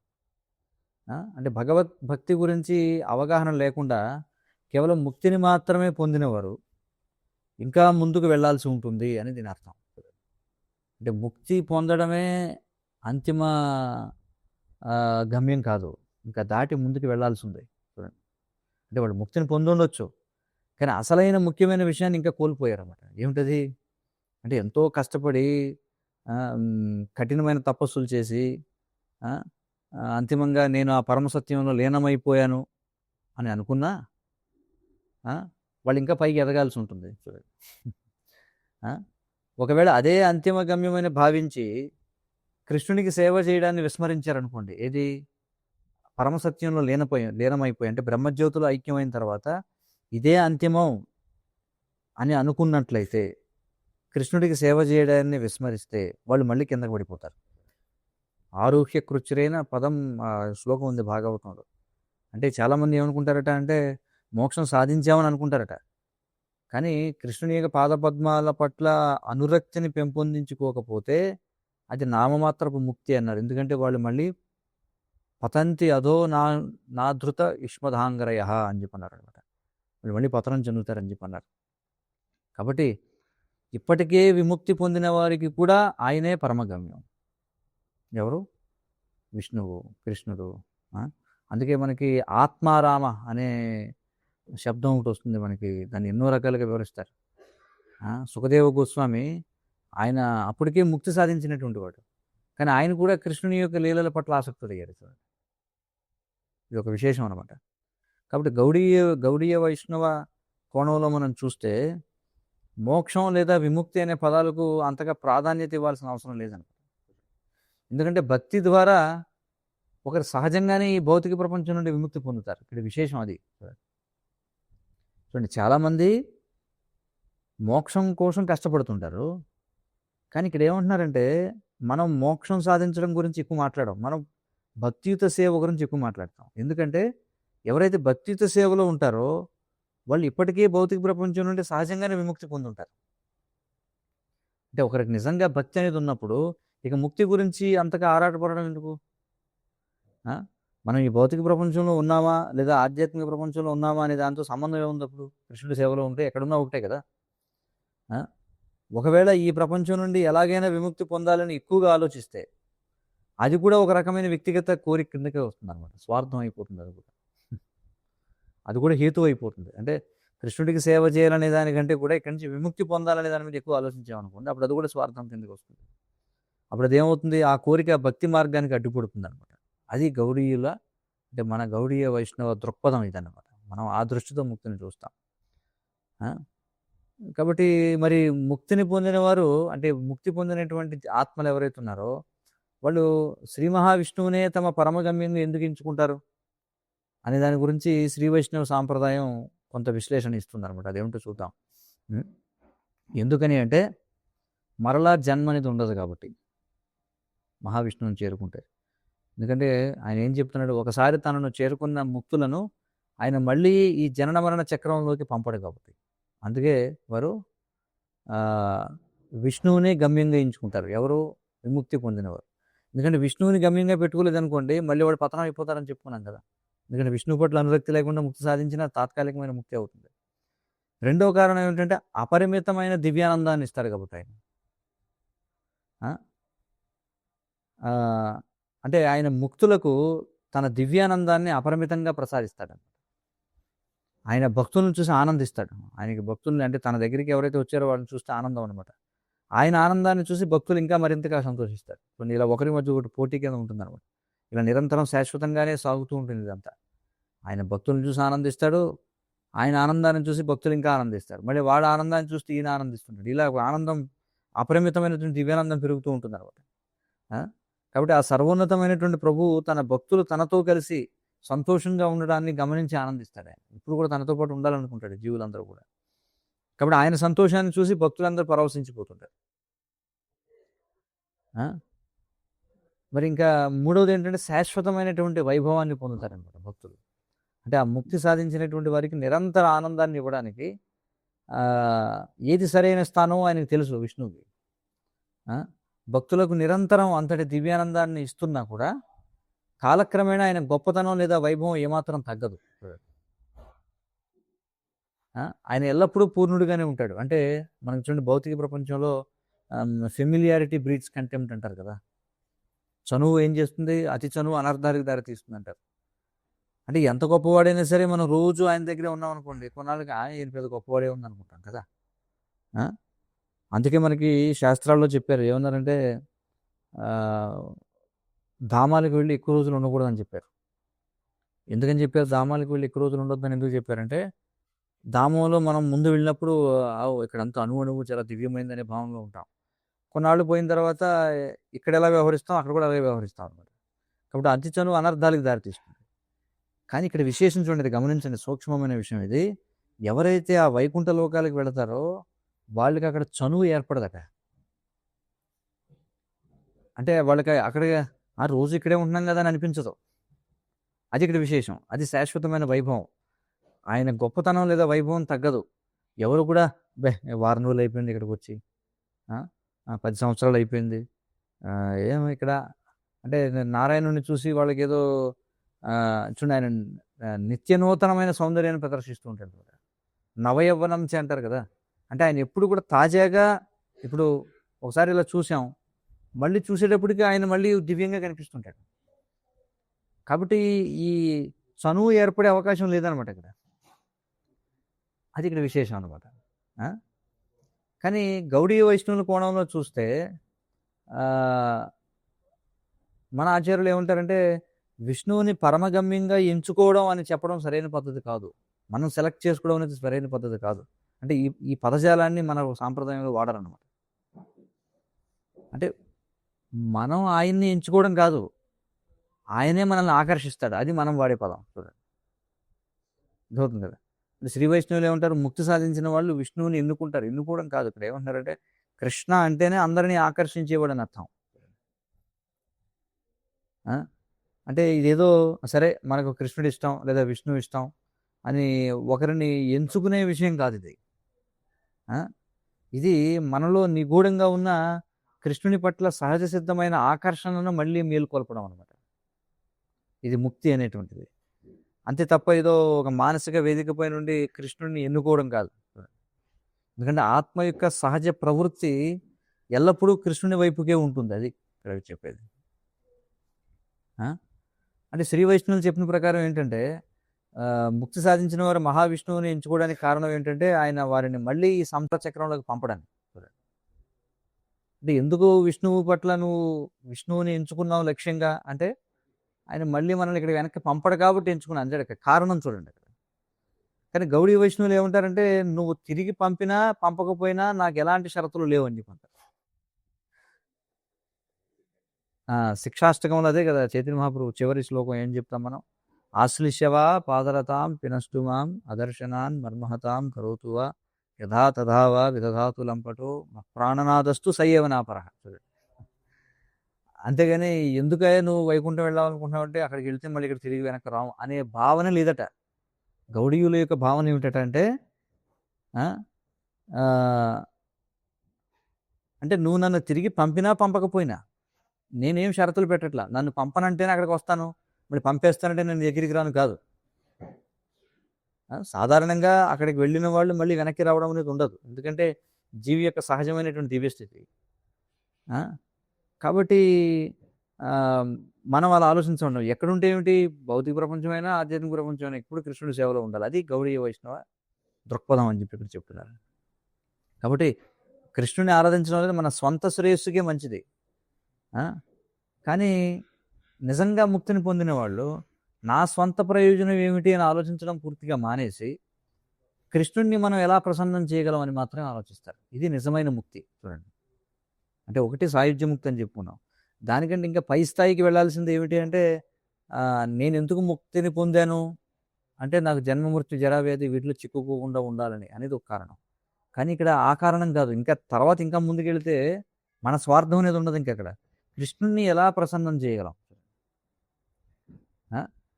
అంటే భగవత్ భక్తి గురించి అవగాహన లేకుండా కేవలం ముక్తిని మాత్రమే పొందినవారు ఇంకా ముందుకు వెళ్ళాల్సి ఉంటుంది అని దీని అర్థం. అంటే ముక్తి పొందడమే అంతిమ గమ్యం కాదు, ఇంకా దాటి ముందుకు వెళ్ళాల్సి ఉంది చూడండి. అంటే వాళ్ళు ముక్తిని పొందుండొచ్చు, కానీ అసలైన ముఖ్యమైన విషయాన్ని ఇంకా కోల్పోయారు అన్నమాట. ఏమిటది అంటే ఎంతో కష్టపడి కఠినమైన తపస్సులు చేసి అంతిమంగా నేను ఆ పరమసత్యంలో లీనమైపోయాను అని అనుకున్నా వాళ్ళు ఇంకా పైకి ఎదగాల్సి ఉంటుంది చూడండి. ఒకవేళ అదే అంతిమ గమ్యమైన భావించి కృష్ణునికి సేవ చేయడాన్ని విస్మరించారనుకోండి, ఏది పరమసత్యంలో లీనమైపోయి అంటే బ్రహ్మజ్యోతులు ఐక్యమైన తర్వాత ఇదే అంతిమం అని అనుకున్నట్లయితే, కృష్ణుడికి సేవ చేయడాన్ని విస్మరిస్తే వాళ్ళు మళ్ళీ కిందకు పడిపోతారు. ఆరుహ్య కృచ్చురైన పదం శ్లోకం ఉంది భాగవతంలో. అంటే చాలామంది ఏమనుకుంటారట అంటే మోక్షం సాధించామని అనుకుంటారట, కానీ కృష్ణుని యొక్క పాదపద్మాల పట్ల అనురక్తిని పెంపొందించుకోకపోతే అది నామమాత్రపు ముక్తి అన్నారు. ఎందుకంటే వాళ్ళు మళ్ళీ పతంతి అధో నాధృత యుష్మధాంగరయ అని చెప్పన్నారు అనమాట. వాళ్ళు మళ్ళీ పతనం చెందుతారని చెప్పన్నారు. కాబట్టి ఇప్పటికే విముక్తి పొందిన వారికి కూడా ఆయనే పరమగమ్యం. ఎవరు? విష్ణువు, కృష్ణుడు. అందుకే మనకి ఆత్మారామ అనే శబ్దం ఒకటి వస్తుంది మనకి, దాన్ని ఎన్నో రకాలుగా వివరిస్తారు. సుఖదేవ గోస్వామి ఆయన అప్పటికే ముక్తి సాధించినటువంటి వాడు, కానీ ఆయన కూడా కృష్ణుని యొక్క లీలల పట్ల ఆసక్తుడయ్యారు. ఇది ఒక విశేషం అనమాట. కాబట్టి గౌడీయ వైష్ణవ కోణంలో మనం చూస్తే మోక్షం లేదా విముక్తి అనే పదాలకు అంతగా ప్రాధాన్యత ఇవ్వాల్సిన అవసరం లేదనమాట. ఎందుకంటే భక్తి ద్వారా ఒకరు సహజంగానే ఈ భౌతిక ప్రపంచం నుండి విముక్తి పొందుతారు. ఇక్కడ విశేషం అది చూడండి. చాలామంది మోక్షం కోసం కష్టపడుతుంటారు, కానీ ఇక్కడ ఏమంటున్నారంటే మనం మోక్షం సాధించడం గురించి ఎక్కువ మాట్లాడడం, మనం భక్తియుత సేవ గురించి ఎక్కువ మాట్లాడతాం. ఎందుకంటే ఎవరైతే భక్తియుత సేవలో ఉంటారో వాళ్ళు ఇప్పటికే భౌతిక ప్రపంచం నుండి సహజంగానే విముక్తి పొందుంటారు. అంటే ఒకరికి నిజంగా భక్తి అనేది ఉన్నప్పుడు ఇక ముక్తి గురించి అంతగా ఆరాటపడడం ఎందుకు? మనం ఈ భౌతిక ప్రపంచంలో ఉన్నామా లేదా ఆధ్యాత్మిక ప్రపంచంలో ఉన్నామా అనే దాంతో సంబంధం ఏముంది? అప్పుడు కృష్ణుడి సేవలో ఉంటే ఎక్కడున్నా ఒకటే కదా. ఒకవేళ ఈ ప్రపంచం నుండి ఎలాగైనా విముక్తి పొందాలని ఎక్కువగా ఆలోచిస్తే అది కూడా ఒక రకమైన వ్యక్తిగత కోరిక కిందకే వస్తుంది అనమాట. స్వార్థం అయిపోతుంది, అది కూడా హేతు అయిపోతుంది. అంటే కృష్ణుడికి సేవ చేయాలనే దానికంటే కూడా ఇక్కడి నుంచి విముక్తి పొందాలనే దాని మీద ఎక్కువ ఆలోచించామనుకోండి, అప్పుడు అది కూడా స్వార్థం కిందకి వస్తుంది. అప్పుడు అదేమవుతుంది? ఆ కోరిక భక్తి మార్గానికి అడ్డుపడుతుంది అనమాట. అది గౌడీయుల అంటే మన గౌడీయ వైష్ణవ దృక్పథం ఇదన్నమాట. మనం ఆ దృష్టితో ముక్తిని చూస్తాం. కాబట్టి మరి ముక్తిని పొందిన వారు అంటే ముక్తి పొందినటువంటి ఆత్మలు ఎవరైతే ఉన్నారో వాళ్ళు శ్రీ మహావిష్ణువునే తమ పరమగమ్యంగా ఎందుకు ఎంచుకుంటారు అనే దాని గురించి శ్రీ వైష్ణవ సాంప్రదాయం కొంత విశ్లేషణ ఇస్తుంది అనమాట. అదేమిటో చూద్దాం. ఎందుకని అంటే మరలా జన్మ అనేది ఉండదు కాబట్టి మహావిష్ణువుని చేరుకుంటే. ఎందుకంటే ఆయన ఏం చెప్తున్నాడు, ఒకసారి తనను చేరుకున్న ముక్తులను ఆయన మళ్ళీ ఈ జనన మరణ చక్రంలోకి పంపడు కాబట్టి అందుకే వారు విష్ణువునే గమ్యంగా ఎంచుకుంటారు. ఎవరు? విముక్తి పొందినవారు. ఎందుకంటే విష్ణువుని గమ్యంగా పెట్టుకోలేదు అనుకోండి మళ్ళీ వాడు పతనం అయిపోతారని చెప్పుకున్నాం కదా. ఎందుకంటే విష్ణువు పట్ల అనురక్తి లేకుండా ముక్తి సాధించిన తాత్కాలికమైన ముక్తి అవుతుంది. రెండవ కారణం ఏమిటంటే అపరిమితమైన దివ్యానందాన్ని ఇస్తారు కాబట్టి ఆయన. అంటే ఆయన ముక్తులకు తన దివ్యానందాన్ని అపరిమితంగా ప్రసాదిస్తాడు. ఆయన భక్తులను చూసి ఆనందిస్తాడు. ఆయనకి భక్తుల్ని అంటే తన దగ్గరికి ఎవరైతే వచ్చారో వాళ్ళని చూస్తే ఆనందం అనమాట. ఆయన ఆనందాన్ని చూసి భక్తులు ఇంకా మరింతగా సంతోషిస్తారు. కొన్ని ఇలా ఒకరి మధ్య ఒకటి పోటీ కింద ఉంటుంది అనమాట. ఇలా నిరంతరం శాశ్వతంగానే సాగుతూ ఉంటుంది ఇదంతా. ఆయన భక్తులను చూసి ఆనందిస్తాడు, ఆయన ఆనందాన్ని చూసి భక్తులు ఇంకా ఆనందిస్తారు, మళ్ళీ వాడు ఆనందాన్ని చూస్తే ఈయన ఆనందిస్తుంటాడు. ఇలా ఆనందం అపరిమితమైనటువంటి దివ్యానందం పెరుగుతూ ఉంటుంది అనమాట. కాబట్టి ఆ సర్వోన్నతమైనటువంటి ప్రభువు తన భక్తులు తనతో కలిసి సంతోషంగా ఉండడాన్ని గమనించి ఆనందిస్తాడు. ఆయన ఇప్పుడు కూడా తనతో పాటు ఉండాలనుకుంటాడు జీవులందరూ కూడా. కాబట్టి ఆయన సంతోషాన్ని చూసి భక్తులందరూ పరవశించిపోతుంటారు. ఆ? మరి ఇంకా మూడవది ఏంటంటే శాశ్వతమైనటువంటి వైభవాన్ని పొందుతారనమాట భక్తులు. అంటే ఆ ముక్తి సాధించినటువంటి వారికి నిరంతర ఆనందాన్ని ఇవ్వడానికి ఏది సరైన స్థానం ఆయనకు తెలుసు విష్ణువుకి. భక్తులకు నిరంతరం అంతటి దివ్యానందాన్ని ఇస్తున్నా కూడా కాలక్రమేణా ఆయన గొప్పతనం లేదా వైభవం ఏమాత్రం తగ్గదు. ఆయన ఎల్లప్పుడూ పూర్ణుడిగానే ఉంటాడు. అంటే మనకు చూడండి, భౌతిక ప్రపంచంలో ఫెమిలియారిటీ బ్రీడ్స్ కంటెంప్ట్ అంటారు కదా. చనువు ఏం చేస్తుంది? అతి చనువు అనర్థానికి దారి తీస్తుంది అంటారు. అంటే ఎంత గొప్పవాడైనా సరే మనం రోజు ఆయన దగ్గరే ఉన్నాం అనుకోండి, కొన్నాళ్ళకి ఆయన పెద్ద గొప్పవాడే ఉంది అనుకుంటాం కదా. అందుకే మనకి శాస్త్రాల్లో చెప్పారు, ఏమన్నారంటే ధామాలకు వెళ్ళి ఎక్కువ రోజులు ఉండకూడదని చెప్పారు. ఎందుకని చెప్పారు ధామాలకు వెళ్ళి ఎక్కువ రోజులు ఉండొద్దని ఎందుకు చెప్పారంటే, ధామంలో మనం ముందు వెళ్ళినప్పుడు ఇక్కడ అంతా అణువు చాలా దివ్యమైందనే భావంలో ఉంటాం. కొన్నాళ్ళు పోయిన తర్వాత ఇక్కడ ఎలా వ్యవహరిస్తాం అక్కడ కూడా అలాగే వ్యవహరిస్తాం అనమాట. కాబట్టి అతి చనువు అనర్థాలకు దారితీస్తుంది. కానీ ఇక్కడ విశేషం చూడండి, గమనించండి, సూక్ష్మమైన విషయం ఇది. ఎవరైతే ఆ వైకుంఠ లోకాలకు వెళతారో వాళ్ళకి అక్కడ చనువు ఏర్పడదట. అంటే వాళ్ళకి అక్కడ ఆ రోజు ఇక్కడే ఉంటున్నాం కదా అని అనిపించదు. అది ఇక్కడ విశేషం. అది శాశ్వతమైన వైభవం. ఆయన గొప్పతనం లేదా వైభవం తగ్గదు. ఎవరు కూడా వారం రోజులు అయిపోయింది ఇక్కడికి వచ్చి, 10 సంవత్సరాలు అయిపోయింది, ఏమో ఇక్కడ అంటే నారాయణుని చూసి వాళ్ళకి ఏదో చూడండి, ఆయన నిత్య నూతనమైన సౌందర్యాన్ని ప్రదర్శిస్తూ ఉంటాడు. నవయవ్వనం అంటారు కదా. అంటే ఆయన ఎప్పుడు కూడా తాజాగా, ఇప్పుడు ఒకసారి ఇలా చూసాం, మళ్ళీ చూసేటప్పటికి ఆయన మళ్ళీ దివ్యంగా కనిపిస్తుంటాడు. కాబట్టి ఈ చనువు ఏర్పడే అవకాశం లేదనమాట ఇక్కడ. అది ఇక్కడ విశేషం అనమాట. కానీ గౌడీయ వైష్ణవుల కోణంలో చూస్తే మన ఆచార్యులు ఏమంటారంటే, విష్ణువుని పరమగమ్యంగా ఎంచుకోవడం అని చెప్పడం సరైన పద్ధతి కాదు, మనం సెలెక్ట్ చేసుకోవడం అనేది సరైన పద్ధతి కాదు. అంటే ఈ పదజాలాన్ని మన సాంప్రదాయంలో వాడారన్నమాట. అంటే మనం ఆయన్ని ఎంచుకోవడం కాదు, ఆయనే మనల్ని ఆకర్షిస్తాడు, అది మనం వాడే పదం. చూడండి, అర్థమవుతుంది కదా. శ్రీ వైష్ణవులు ఏమంటారు, ముక్తి సాధించిన వాళ్ళు విష్ణువుని ఎన్నుకుంటారు. ఎన్నుకోవడం కాదు, ఇక్కడ ఏమంటారంటే కృష్ణ అంటేనే అందరినీ ఆకర్షించేవాడని అర్థం. అంటే ఇదేదో సరే మనకు కృష్ణుడు ఇష్టం లేదా విష్ణువు ఇష్టం అని ఒకరిని ఎంచుకునే విషయం కాదు ఇది. ఇది మనలో నిగూఢంగా ఉన్న కృష్ణుని పట్ల సహజ సిద్ధమైన ఆకర్షణను మళ్ళీ మేలుకొల్పడం అనమాట. ఇది ముక్తి అనేటువంటిది. అంతే తప్ప ఏదో ఒక మానసిక వేదికపై నుండి కృష్ణుడిని ఎన్నుకోవడం కాదు. ఎందుకంటే ఆత్మ యొక్క సహజ ప్రవృత్తి ఎల్లప్పుడూ కృష్ణుని వైపుకే ఉంటుంది. అది ఇక్కడ చెప్పేది. అంటే శ్రీ వైష్ణవులు చెప్పిన ప్రకారం ఏంటంటే, ముక్తి సాధించిన వారు మహావిష్ణువుని ఎంచుకోవడానికి కారణం ఏంటంటే, ఆయన వారిని మళ్ళీ ఈ సంసార చక్రంలోకి పంపడానికి. అంటే ఎందుకు విష్ణువు పట్ల నువ్వు విష్ణువుని ఎంచుకున్నావు లక్ష్యంగా అంటే, ఆయన మళ్ళీ మనల్ని ఇక్కడ వెనక్కి పంపడు కాబట్టి ఎంచుకున్నాను అంటే కారణం చూడండి అక్కడ. కానీ గౌడీ వైష్ణవులు ఏమంటారంటే, నువ్వు తిరిగి పంపినా పంపకపోయినా నాకు ఎలాంటి షరతులు లేవు అని చెప్పంటారు. శిక్షాష్టకంలో అదే కదా, చైతన్య మహాప్రభు చివరి శ్లోకం ఏం చెప్తాం మనం, ఆశ్లిష్యవా పాదరతాం పినష్టుమాం అదర్శనాన్ మర్మహతాం కరోతువా యథా తథావా విదధాతు లంపటో ప్రాణనాదస్తు సయ్యవనాపరహ. అంతేగాని ఎందుకయ్యా నువ్వు వైకుంఠం వెళ్ళాలనుకుంటున్నావు అంటే, అక్కడికి వెళ్తే మళ్ళీ ఇక్కడ తిరిగి వెనక్కి రావు అనే భావన లేదట. గౌడీయుల యొక్క భావన ఏమిటంటే, అంటే నువ్వు నన్ను తిరిగి పంపినా పంపకపోయినా నేనేం షరతులు పెట్టట్లా, నన్ను పంపనంటేనే అక్కడికి వస్తాను, మరి పంపేస్తానంటే నేను దగ్గరికి రాను కాదు. సాధారణంగా అక్కడికి వెళ్ళిన వాళ్ళు మళ్ళీ వెనక్కి రావడం అనేది ఉండదు, ఎందుకంటే జీవి యొక్క సహజమైనటువంటి దివ్యస్థితి. కాబట్టి మనం అలా ఆలోచించండి, ఎక్కడుంటే ఏమిటి, భౌతిక ప్రపంచమైనా ఆధ్యాత్మిక ప్రపంచమైనా ఎప్పుడు కృష్ణుడి సేవలో ఉండాలి. అది గౌడీయ వైష్ణవ దృక్పథం అని చెప్పి ఇక్కడ చెప్తున్నారు. కాబట్టి కృష్ణుని ఆరాధించడం అనేది మన స్వంత శ్రేయస్సుకే మంచిది. కానీ నిజంగా ముక్తిని పొందిన వాళ్ళు నా స్వంత ప్రయోజనం ఏమిటి అని ఆలోచించడం పూర్తిగా మానేసి కృష్ణుడిని మనం ఎలా ప్రసన్నం చేయగలం అని మాత్రమే ఆలోచిస్తారు. ఇది నిజమైన ముక్తి. చూడండి, అంటే ఒకటి సాయుధ్య ముక్తి అని చెప్పుకున్నాం, దానికంటే ఇంకా పై స్థాయికి వెళ్ళాల్సింది ఏమిటి అంటే నేను ఎందుకు ముక్తిని పొందాను అంటే నాకు జన్మ మృత్యు జరావ్యాధి వీటిలో చిక్కుకోకుండా ఉండాలని అనేది ఒక కారణం. కానీ ఇక్కడ ఆ కారణం కాదు. ఇంకా తర్వాత ఇంకా ముందుకెళ్తే మన స్వార్థం అనేది ఉండదు ఇంకా అక్కడ. కృష్ణుడిని ఎలా ప్రసన్నం చేయగలం?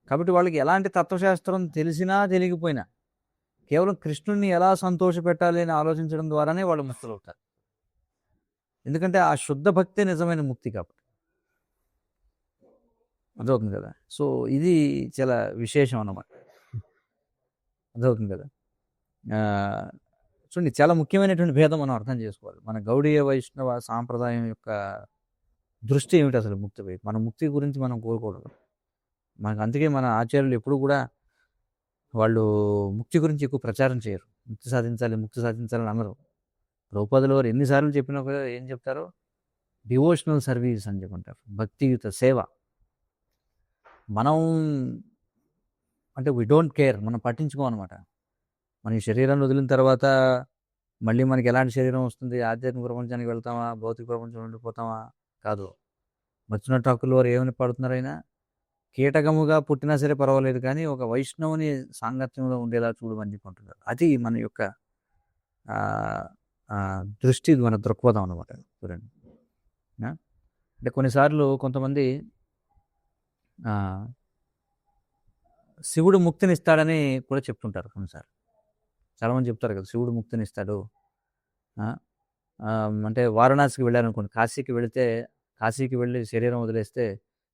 కాబట్టి వాళ్ళకి ఎలాంటి తత్వశాస్త్రం తెలిసినా తెలియకపోయినా కేవలం కృష్ణుడిని ఎలా సంతోషపెట్టాలి అని ఆలోచించడం ద్వారానే వాళ్ళు ముక్తులవుతారు. ఎందుకంటే ఆ శుద్ధ భక్తే నిజమైన ముక్తి కాబట్టి. అర్థమవుతుంది కదా. సో ఇది చాలా విశేషం అన్నమాట. అర్థమవుతుంది కదా. చూడండి, చాలా ముఖ్యమైనటువంటి భేదం మనం అర్థం చేసుకోవాలి. మన గౌడీయ వైష్ణవ సాంప్రదాయం యొక్క దృష్టి ఏమిటి అసలు ముక్తిపై? మన ముక్తి గురించి మనం కోరుకోవడం మనకు. అందుకే మన ఆచార్యులు ఎప్పుడు కూడా వాళ్ళు ముక్తి గురించి ఎక్కువ ప్రచారం చేయరు. ముక్తి సాధించాలి, ముక్తి సాధించాలని అనరు. ప్రభుపాదుల వారు ఎన్నిసార్లు చెప్పినా కూడా ఏం చెప్తారో, డివోషనల్ సర్వీస్ అని చెప్పుకుంటారు, భక్తియుత సేవ. మనం అంటే వీ డోంట్ కేర్, మనం పట్టించుకోమన్నమాట. మన ఈ శరీరాన్ని వదిలిన తర్వాత మళ్ళీ మనకి ఎలాంటి శరీరం వస్తుంది, ఆధ్యాత్మిక ప్రపంచానికి వెళ్తామా, భౌతిక ప్రపంచం ఉండిపోతామా? కాదు. వచ్చినట్టు హక్కులు వారు ఏమని పడుతున్నారైనా, కీటకముగా పుట్టినా సరే పర్వాలేదు కానీ ఒక వైష్ణవుని సాంగత్యంలో ఉండేలా చూడమని చెప్పుకుంటున్నారు. అది మన యొక్క దృష్టి, మన దృక్పథం అన్నమాట. చూడండి, అంటే కొన్నిసార్లు కొంతమంది శివుడు ముక్తినిస్తాడని కూడా చెప్తుంటారు. కొన్నిసార్లు చాలామంది చెప్తారు కదా, శివుడు ముక్తినిస్తాడు. అంటే వారణాసికి వెళ్ళారనుకోండి, కాశీకి వెళితే, కాశీకి వెళ్ళి శరీరం వదిలేస్తే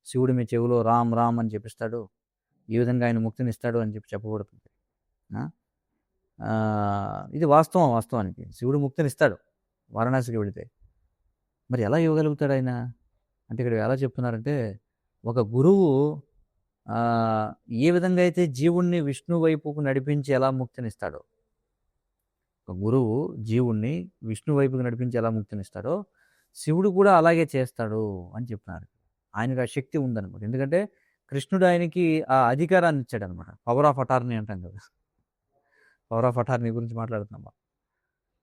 శివుడు మీ చెవిలో రామ్ రామ్ అని చెప్పిస్తాడు, ఈ విధంగా ఆయన ముక్తినిస్తాడు అని చెప్పబడుతుంది. ఇది వాస్తవానికి శివుడు ముక్తినిస్తాడు వారణాసికి వెళితే. మరి ఎలా ఇవ్వగలుగుతాడు ఆయన అంటే, ఇక్కడ ఎలా చెప్తున్నారంటే, ఒక గురువు ఏ విధంగా అయితే జీవుణ్ణి విష్ణు వైపుకు నడిపించి ఎలా ముక్తినిస్తాడో, ఒక గురువు జీవుణ్ణి విష్ణు వైపుకు నడిపించి ఎలా ముక్తినిస్తాడో, శివుడు కూడా అలాగే చేస్తాడు అని చెప్తున్నారు. ఆయనకు ఆ శక్తి ఉందన్నమాట. ఎందుకంటే కృష్ణుడు ఆయనకి ఆ అధికారాన్ని ఇచ్చాడు అనమాట. పవర్ ఆఫ్ అటార్నీ అంటాం కదా, పవర్ ఆఫ్ అటార్నీ గురించి మాట్లాడుతున్నాం.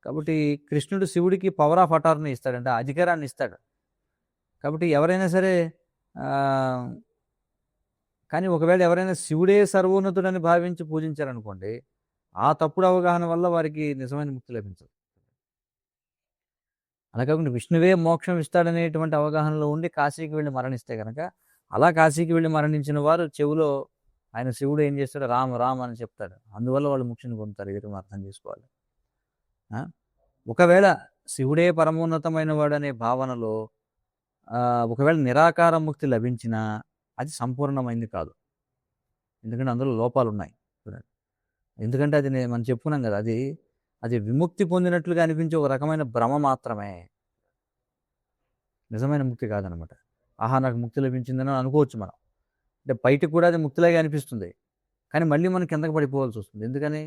కాబట్టి కృష్ణుడు శివుడికి పవర్ ఆఫ్ అటార్నీ ఇస్తాడంటే, ఆ అధికారాన్ని ఇస్తాడు. కాబట్టి ఎవరైనా సరే కానీ ఒకవేళ ఎవరైనా శివుడే సర్వోన్నతుడని భావించి పూజించారనుకోండి, ఆ తప్పుడు అవగాహన వల్ల వారికి నిజమైన ముక్తి లభించదు. అలా కాకుండా విష్ణువే మోక్షం ఇస్తాడనేటువంటి అవగాహనలో ఉండి కాశీకి వెళ్ళి మరణిస్తే కనుక, అలా కాశీకి వెళ్ళి మరణించిన వారు చెవులో ఆయన శివుడు ఏం చేస్తాడు, రామ రామ అని చెప్తాడు. అందువల్ల వాళ్ళు ముక్తిని పొందుతారు. ఇది మనం అర్థం చేసుకోవాలి. ఒకవేళ శివుడే పరమోన్నతమైన వాడు అనే భావనలో ఒకవేళ నిరాకార ముక్తి లభించినా అది సంపూర్ణమైంది కాదు. ఎందుకంటే అందులో లోపాలు ఉన్నాయి. చూడండి, ఎందుకంటే అది మనం చెప్పుకున్నాం కదా, అది విముక్తి పొందినట్లుగా అనిపించే ఒక రకమైన భ్రమ మాత్రమే, నిజమైన ముక్తి కాదనమాట. ఆహా, నాకు ముక్తి లభించిందని అనుకోవచ్చు మనం. అంటే బయటకు కూడా అది ముక్తిలాగే అనిపిస్తుంది, కానీ మళ్ళీ మనం కిందకి పడిపోవాల్సి వస్తుంది. ఎందుకని?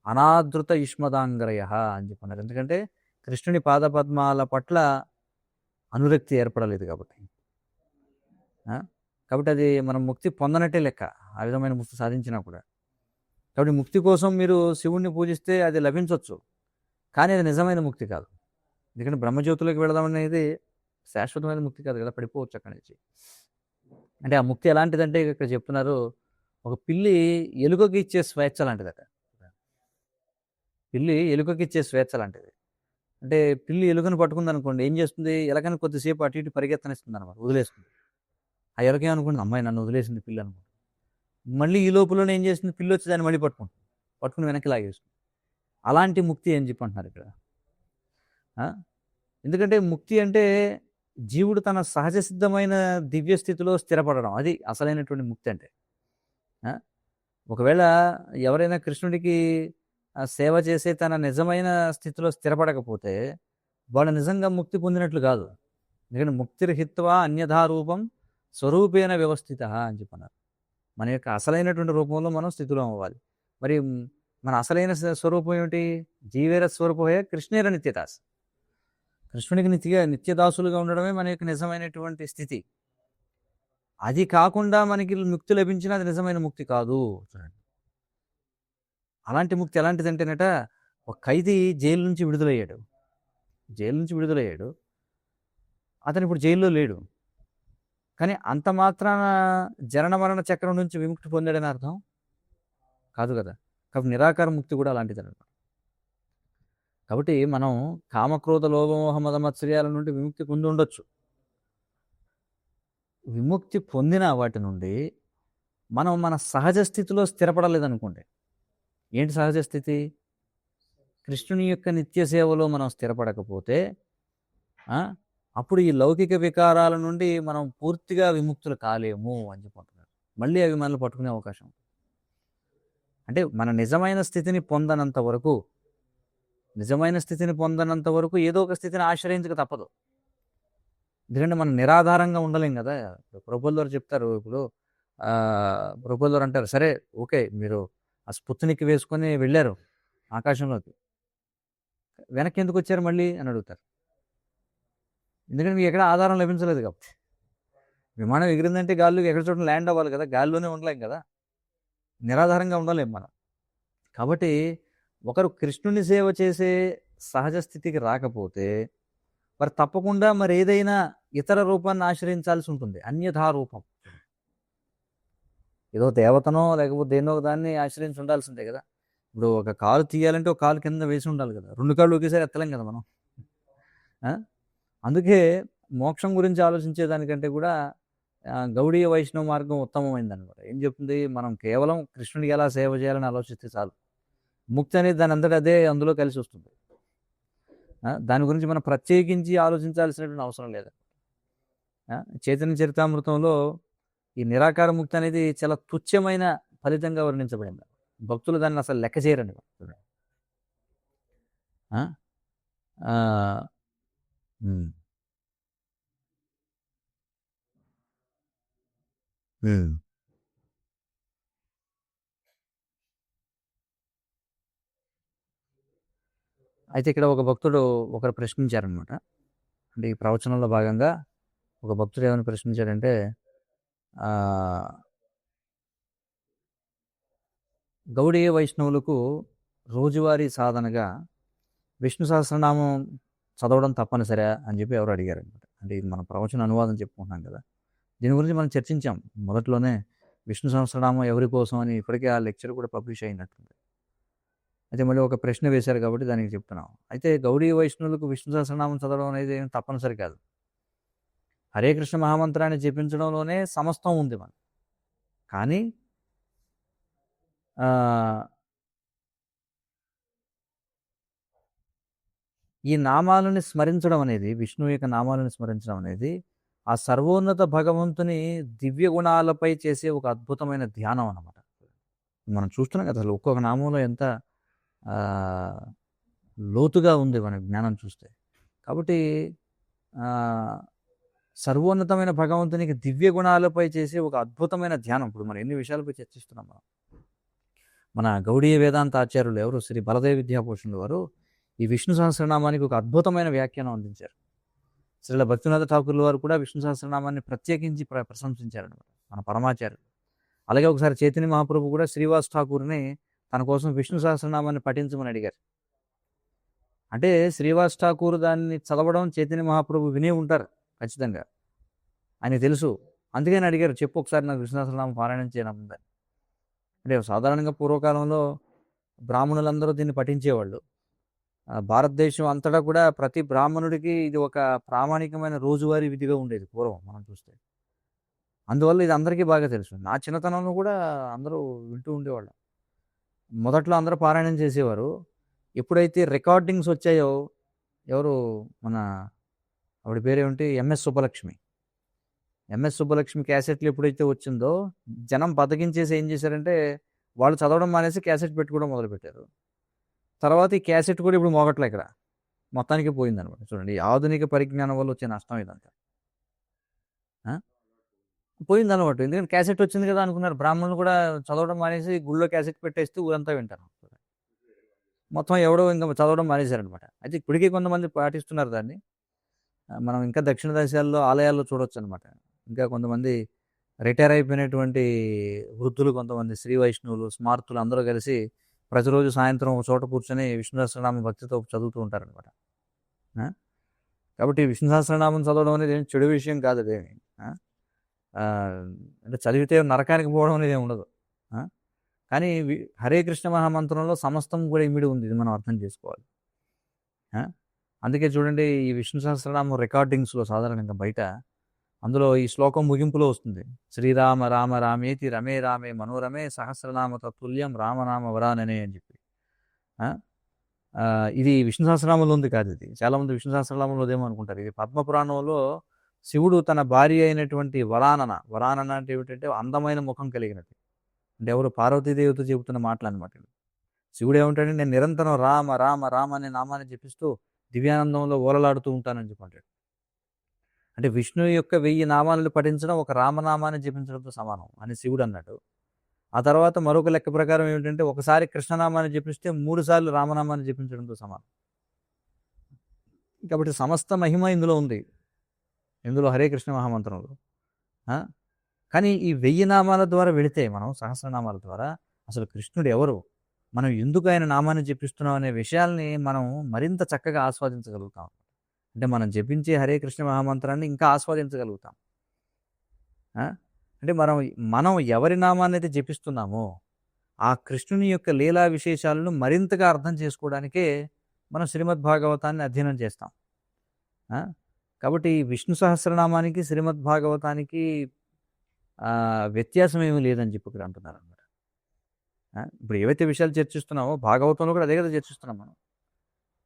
అనాదృత యుష్మదాంగరయ అని చెప్పన్నారు. ఎందుకంటే కృష్ణుని పాదపద్మాల పట్ల అనురక్తి ఏర్పడలేదు కాబట్టి. కాబట్టి అది మనం ముక్తి పొందనట్టే లెక్క, ఆ విధమైన ముక్తి సాధించినా కూడా. కాబట్టి ముక్తి కోసం మీరు శివుణ్ణి పూజిస్తే అది లభించవచ్చు, కానీ అది నిజమైన ముక్తి కాదు. ఎందుకంటే బ్రహ్మజ్యోతిలోకి వెళదామనేది శాశ్వతమైన ముక్తి కాదు కదా, పడిపోవచ్చు అక్కడి నుంచి. అంటే ఆ ముక్తి ఎలాంటిదంటే ఇక్కడ చెప్తున్నారు, ఒక పిల్లి ఎలుకకి ఇచ్చే స్వేచ్ఛ లాంటిదట. పిల్లి ఎలుకకి ఇచ్చే స్వేచ్ఛ లాంటిది. అంటే పిల్లి ఎలుకను పట్టుకుంది అనుకోండి, ఏం చేస్తుంది, ఎలకని కొద్దిసేపు అటు ఇటు పరిగెత్తనిస్తుంది అనమాట, వదిలేస్తుంది. ఆ ఎలక ఏమనుకుంటుంది, అమ్మాయి నన్ను వదిలేసింది పిల్లి అనుకుంటుంది. మళ్ళీ ఈ లోపలనే ఏం చేస్తుంది, పిల్లి వచ్చి దాన్ని మళ్ళీ పట్టుకుని వెనక్కి లాగేస్తుంది. అలాంటి ముక్తి అని చెప్పి అంటున్నారు ఇక్కడ. ఎందుకంటే ముక్తి అంటే జీవుడు తన సహజ సిద్ధమైన దివ్య స్థితిలో స్థిరపడడం, అది అసలైనటువంటి ముక్తి అంటే. ఒకవేళ ఎవరైనా కృష్ణుడికి సేవ చేసే తన నిజమైన స్థితిలో స్థిరపడకపోతే వాళ్ళు నిజంగా ముక్తి పొందినట్లు కాదు. ఎందుకంటే ముక్తిర్హిత్వా అన్యథా రూపం స్వరూపేణ వ్యవస్థిత అని చెప్పన్నారు. మన యొక్క అసలైనటువంటి రూపంలో మనం స్థితిలో అవ్వాలి. మరి మన అసలైన స్వరూపం ఏమిటి? జీవేర స్వరూపమే కృష్ణేర నిత్యదాస్. కృష్ణునికి నిత్యదాసులుగా ఉండడమే మన యొక్క నిజమైనటువంటి స్థితి. అది కాకుండా మనకి ముక్తి లభించినా అది నిజమైన ముక్తి కాదు. చూడండి, అలాంటి ముక్తి ఎలాంటిదంటేనట, ఒక ఖైదీ జైలు నుంచి విడుదలయ్యాడు. అతను ఇప్పుడు జైల్లో లేడు. కానీ అంత మాత్రాన జనన మరణ చక్రం నుంచి విముక్తి పొందాడని అర్థం కాదు కదా. కాబట్టి నిరాకార ముక్తి కూడా అలాంటిదనమాట. కాబట్టి మనం కామక్రోధ లోభమోహ మద మత్సర్యాల నుండి విముక్తి పొంది ఉండొచ్చు. విముక్తి పొందిన వాటి నుండి మనం మన సహజ స్థితిలో స్థిరపడలేదనుకోండి. ఏంటి సహజ స్థితి? కృష్ణుని యొక్క నిత్య సేవలో మనం స్థిరపడకపోతే అప్పుడు ఈ లౌకిక వికారాల నుండి మనం పూర్తిగా విముక్తులు కాలేము అని చెప్పుకుంటున్నారు. మళ్ళీ అవి మనల్ని పట్టుకునే అవకాశం. అంటే మన నిజమైన స్థితిని పొందనంత ఏదో ఒక స్థితిని ఆశ్రయించక తప్పదు. ఎందుకంటే మనం నిరాధారంగా ఉండలేం కదా. ప్రభువులు చెప్తారు, ఇప్పుడు ప్రభువులు అంటారు, సరే ఓకే మీరు ఆ స్పుత్నిక్ వేసుకొని వెళ్ళారు ఆకాశంలోకి, వెనక్కి ఎందుకు వచ్చారు మళ్ళీ అని అడుగుతారు. ఎందుకంటే మీకు ఎక్కడ ఆధారం లభించలేదు కాబట్టి. విమానం ఎగిరిందంటే గాల్లో ఎక్కడ చోట ల్యాండ్ అవ్వాలి కదా, గాల్లోనే ఉండలేం కదా, నిరాధారంగా ఉండలేం మనం. కాబట్టి ఒకరు కృష్ణుని సేవ చేసే సహజ స్థితికి రాకపోతే మరి తప్పకుండా మరి ఏదైనా ఇతర రూపాన్ని ఆశ్రయించాల్సి ఉంటుంది. అన్యథా రూపం, ఏదో దేవతనో లేకపోతే దేన్నో దాన్ని ఆశ్రయించి ఉండాల్సిందే కదా. ఇప్పుడు ఒక కాలు తీయాలంటే ఒక కాలు కింద వేసి ఉండాలి కదా, 2 కాళ్ళు ఒకేసారి ఎత్తలేం కదా మనం. అందుకే మోక్షం గురించి ఆలోచించేదానికంటే కూడా గౌడీయ వైష్ణవ మార్గం ఉత్తమమైందనమాట. ఏం చెప్తుంది? మనం కేవలం కృష్ణుడికి ఎలా సేవ చేయాలని ఆలోచిస్తే చాలు. ముక్తి అనేది దాని అంతటా అదే అందులో కలిసి వస్తుంది. దాని గురించి మనం ప్రత్యేకించి ఆలోచించాల్సినటువంటి అవసరం లేదు. చైతన్య చరితామృతంలో ఈ నిరాకార ముక్తి అనేది చాలా తుచ్చమైన ఫలితంగా వర్ణించబడింది. భక్తులు దాన్ని అసలు లెక్క చేయరండి. అయితే ఇక్కడ ఒక భక్తుడు ఒకరు ప్రశ్నించారనమాట. అంటే ఈ ప్రవచనంలో భాగంగా ఒక భక్తుడు ఏమైనా ప్రశ్నించాడంటే, గౌడీయ వైష్ణవులకు రోజువారీ సాధనగా విష్ణు సహస్రనామం చదవడం తప్పనిసరా అని చెప్పి ఎవరు అడిగారు అనమాట. అంటే ఇది మన ప్రవచన అనువాదం చెప్పుకుంటున్నాం కదా, దీని గురించి మనం చర్చించాం మొదట్లోనే. విష్ణు సహస్రనామం ఎవరి కోసం అని ఇప్పటికే ఆ లెక్చర్ కూడా పబ్లిష్ అయినట్టుంది. అయితే మళ్ళీ ఒక ప్రశ్న వేశారు కాబట్టి దానికి చెప్తున్నాం. అయితే గౌడీయ వైష్ణవులకు విష్ణు సహస్రనామం చదవడం అనేది ఏం తప్పనిసరి కాదు. హరే కృష్ణ మహామంత్రాన్ని జపించడంలోనే సమస్తం ఉంది మనం. కానీ ఈ నామాలను స్మరించడం అనేది, విష్ణువు యొక్క నామాలను స్మరించడం అనేది ఆ సర్వోన్నత భగవంతుని దివ్య గుణాలపై చేసే ఒక అద్భుతమైన ధ్యానం అన్నమాట. మనం చూస్తున్నాం కదా, అసలు ఒక్కొక్క నామంలో ఎంత లోతుగా ఉంది మన జ్ఞానం చూస్తే. కాబట్టి సర్వోన్నతమైన భగవంతునికి దివ్య గుణాలపై చేసే ఒక అద్భుతమైన ధ్యానం. ఇప్పుడు మనం ఎన్ని విషయాలపై చర్చిస్తున్నాం. మన గౌడీయ వేదాంత ఆచార్యులు ఎవరు, శ్రీ బలదేవ విద్యాభూషణులు వారు ఈ విష్ణు సహస్రనామానికి ఒక అద్భుతమైన వ్యాఖ్యానం అందించారు. శ్రీల భక్తినాథ ఠాకూర్ల వారు కూడా విష్ణు సహస్రనామాన్ని ప్రత్యేకించి ప్రశంసించారనమాట, మన పరమాచార్యులు. అలాగే ఒకసారి చైతన్య మహాప్రభు కూడా శ్రీవాస్ ఠాకూర్ని తన కోసం విష్ణు సహస్రనామాన్ని పఠించమని అడిగారు. అంటే శ్రీవాస్ ఠాకూర్ దాన్ని చదవడం చైతన్య మహాప్రభు వినే ఉంటారు ఖచ్చితంగా, ఆయన తెలుసు. అందుకని అడిగారు, చెప్పు ఒకసారి నాకు విష్ణు సహస్రనామం పారాయణం చేయనుందని. అంటే సాధారణంగా పూర్వకాలంలో బ్రాహ్మణులందరూ దీన్ని పఠించేవాళ్ళు. భారతదేశం అంతటా కూడా ప్రతి బ్రాహ్మణుడికి ఇది ఒక ప్రామాణికమైన రోజువారీ విధిగా ఉండేది పూర్వం మనం చూస్తే. అందువల్ల ఇది అందరికీ బాగా తెలుసు. నా చిన్నతనంలో కూడా అందరూ వింటూ ఉండేవాళ్ళు. మొదట్లో అందరూ పారాయణం చేసేవారు. ఎప్పుడైతే రికార్డింగ్స్ వచ్చాయో, ఎవరు మన ఆవిడ పేరేమిటి, ఎంఎస్ సుబ్బలక్ష్మి క్యాసెట్లు ఎప్పుడైతే వచ్చిందో జనం బతికించేసి ఏం చేశారంటే వాళ్ళు చదవడం మానేసి క్యాసెట్ పెట్టుకోవడం మొదలుపెట్టారు. తర్వాత ఈ క్యాసెట్ కూడా ఇప్పుడు మోగట్లే, ఇక్కడ మొత్తానికి పోయిందనమాట. చూడండి, ఆధునిక పరిజ్ఞానం వల్ల వచ్చే నష్టం ఇదంతా. పోయింది అనమాట. ఎందుకంటే క్యాసెట్ వచ్చింది కదా అనుకున్నారు బ్రాహ్మణులు కూడా, చదవడం మానేసి గుళ్ళో క్యాసెట్ పెట్టేస్తూ ఊరంతా వింటారు. మొత్తం ఎవడో ఇంకా చదవడం మానేశారనమాట. అయితే ఇప్పటికీ కొంతమంది పాటిస్తున్నారు దాన్ని. మనం ఇంకా దక్షిణ దేశాల్లో ఆలయాల్లో చూడొచ్చు అనమాట. ఇంకా కొంతమంది రిటైర్ అయిపోయినటువంటి వృద్ధులు, కొంతమంది శ్రీ వైష్ణవులు, స్మార్తులు అందరూ కలిసి ప్రతిరోజు సాయంత్రం ఒక చోట కూర్చొని విష్ణు సహస్రనామ భక్తితో చదువుతూ ఉంటారనమాట. కాబట్టి విష్ణు సహస్రనామం చదవడం అనేది ఏం చెడు విషయం కాదు అదేమి. అంటే చదివితే నరకానికి పోవడం అనేది ఏమి ఉండదు. కానీ హరే కృష్ణ మహామంత్రంలో సమస్తం కూడా ఇమిడి ఉంది, ఇది మనం అర్థం చేసుకోవాలి. అందుకే చూడండి, ఈ విష్ణు సహస్రనామం రికార్డింగ్స్లో సాధారణంగా బయట అందులో ఈ శ్లోకం ముగింపులో వస్తుంది, శ్రీరామ రామ రామేతి రమే రామే మనోరమే సహస్రనామ తత్తుల్యం రామనామ వరాననే అని చెప్పి. ఇది విష్ణు సహస్రనామంలో ఉంది కాదు. ఇది చాలామంది విష్ణు సహస్రనామంలో ఏమో అనుకుంటారు. ఇది పద్మపురాణంలో శివుడు తన భార్య అయినటువంటి వరానన అంటే ఏమిటంటే అందమైన ముఖం కలిగినది. అంటే ఎవరు? పార్వతీదేవితో చెబుతున్న మాటలు అనమాట. శివుడు ఏమంటాడు? నేను నిరంతరం రామ రామ రామ అనే నామాన్ని జపిస్తూ దివ్యానందంలో ఓలలాడుతూ ఉంటానని చెప్పంటాడు. అంటే విష్ణువు యొక్క 1000 నామాలను పఠించడం ఒక రామనామాన్ని జపించడంతో సమానం అని శివుడు అన్నాడు. ఆ తర్వాత మరొక లెక్క ప్రకారం ఏమిటంటే ఒకసారి కృష్ణనామాన్ని జపిస్తే 3 సార్లు రామనామాన్ని జపించడంతో సమానం. కాబట్టి సమస్త మహిమ ఇందులో ఉంది, ఇందులో హరే కృష్ణ మహామంత్రంలో. కానీ ఈ 1000 నామాల ద్వారా వెళితే మనం సహస్రనామాల ద్వారా అసలు కృష్ణుడు ఎవరు, మనం ఎందుకు ఆయన నామాన్ని జపిస్తున్నాం అనే విషయాల్ని మనం మరింత చక్కగా ఆస్వాదించగలుగుతాం. అంటే మనం జపించే హరే కృష్ణ మహామంత్రాన్ని ఇంకా ఆస్వాదించగలుగుతాం. అంటే మనం ఎవరి నామాన్ని అయితే జపిస్తున్నామో ఆ కృష్ణుని యొక్క లీలా విశేషాలను మరింతగా అర్థం చేసుకోవడానికే మనం శ్రీమద్ భాగవతాన్ని అధ్యయనం చేస్తాం. కాబట్టి విష్ణు సహస్రనామానికి శ్రీమద్ భాగవతానికి వ్యత్యాసం ఏమీ లేదని చెప్పి ఇక్కడ అంటున్నారు అన్నమాట. ఇప్పుడు ఏవైతే విషయాలు చర్చిస్తున్నామో భాగవతంలో కూడా అదే కదా చర్చిస్తున్నాం మనం.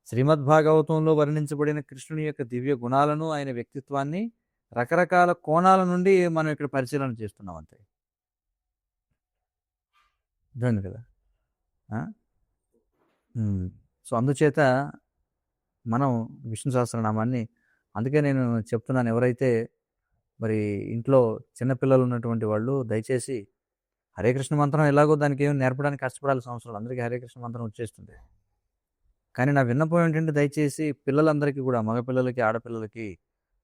శ్రీమద్ భాగవతంలో వర్ణించబడిన కృష్ణుని యొక్క దివ్య గుణాలను, ఆయన వ్యక్తిత్వాన్ని రకరకాల కోణాల నుండి మనం ఇక్కడ పరిశీలన చేస్తున్నాం అంతే. చూడండి కదా. సో అందుచేత మనం విష్ణు సహస్రనామాన్ని, అందుకే నేను చెప్తున్నాను, ఎవరైతే మరి ఇంట్లో చిన్నపిల్లలు ఉన్నటువంటి వాళ్ళు దయచేసి హరే కృష్ణ మంత్రం ఎలాగో దానికి ఏమి నేర్పడానికి కష్టపడాల్సిన అవసరం, అందరికీ హరే కృష్ణ మంత్రం వచ్చేస్తుంది. కానీ నా విన్నపం ఏంటంటే దయచేసి పిల్లలందరికీ కూడా, మగపిల్లలకి ఆడపిల్లలకి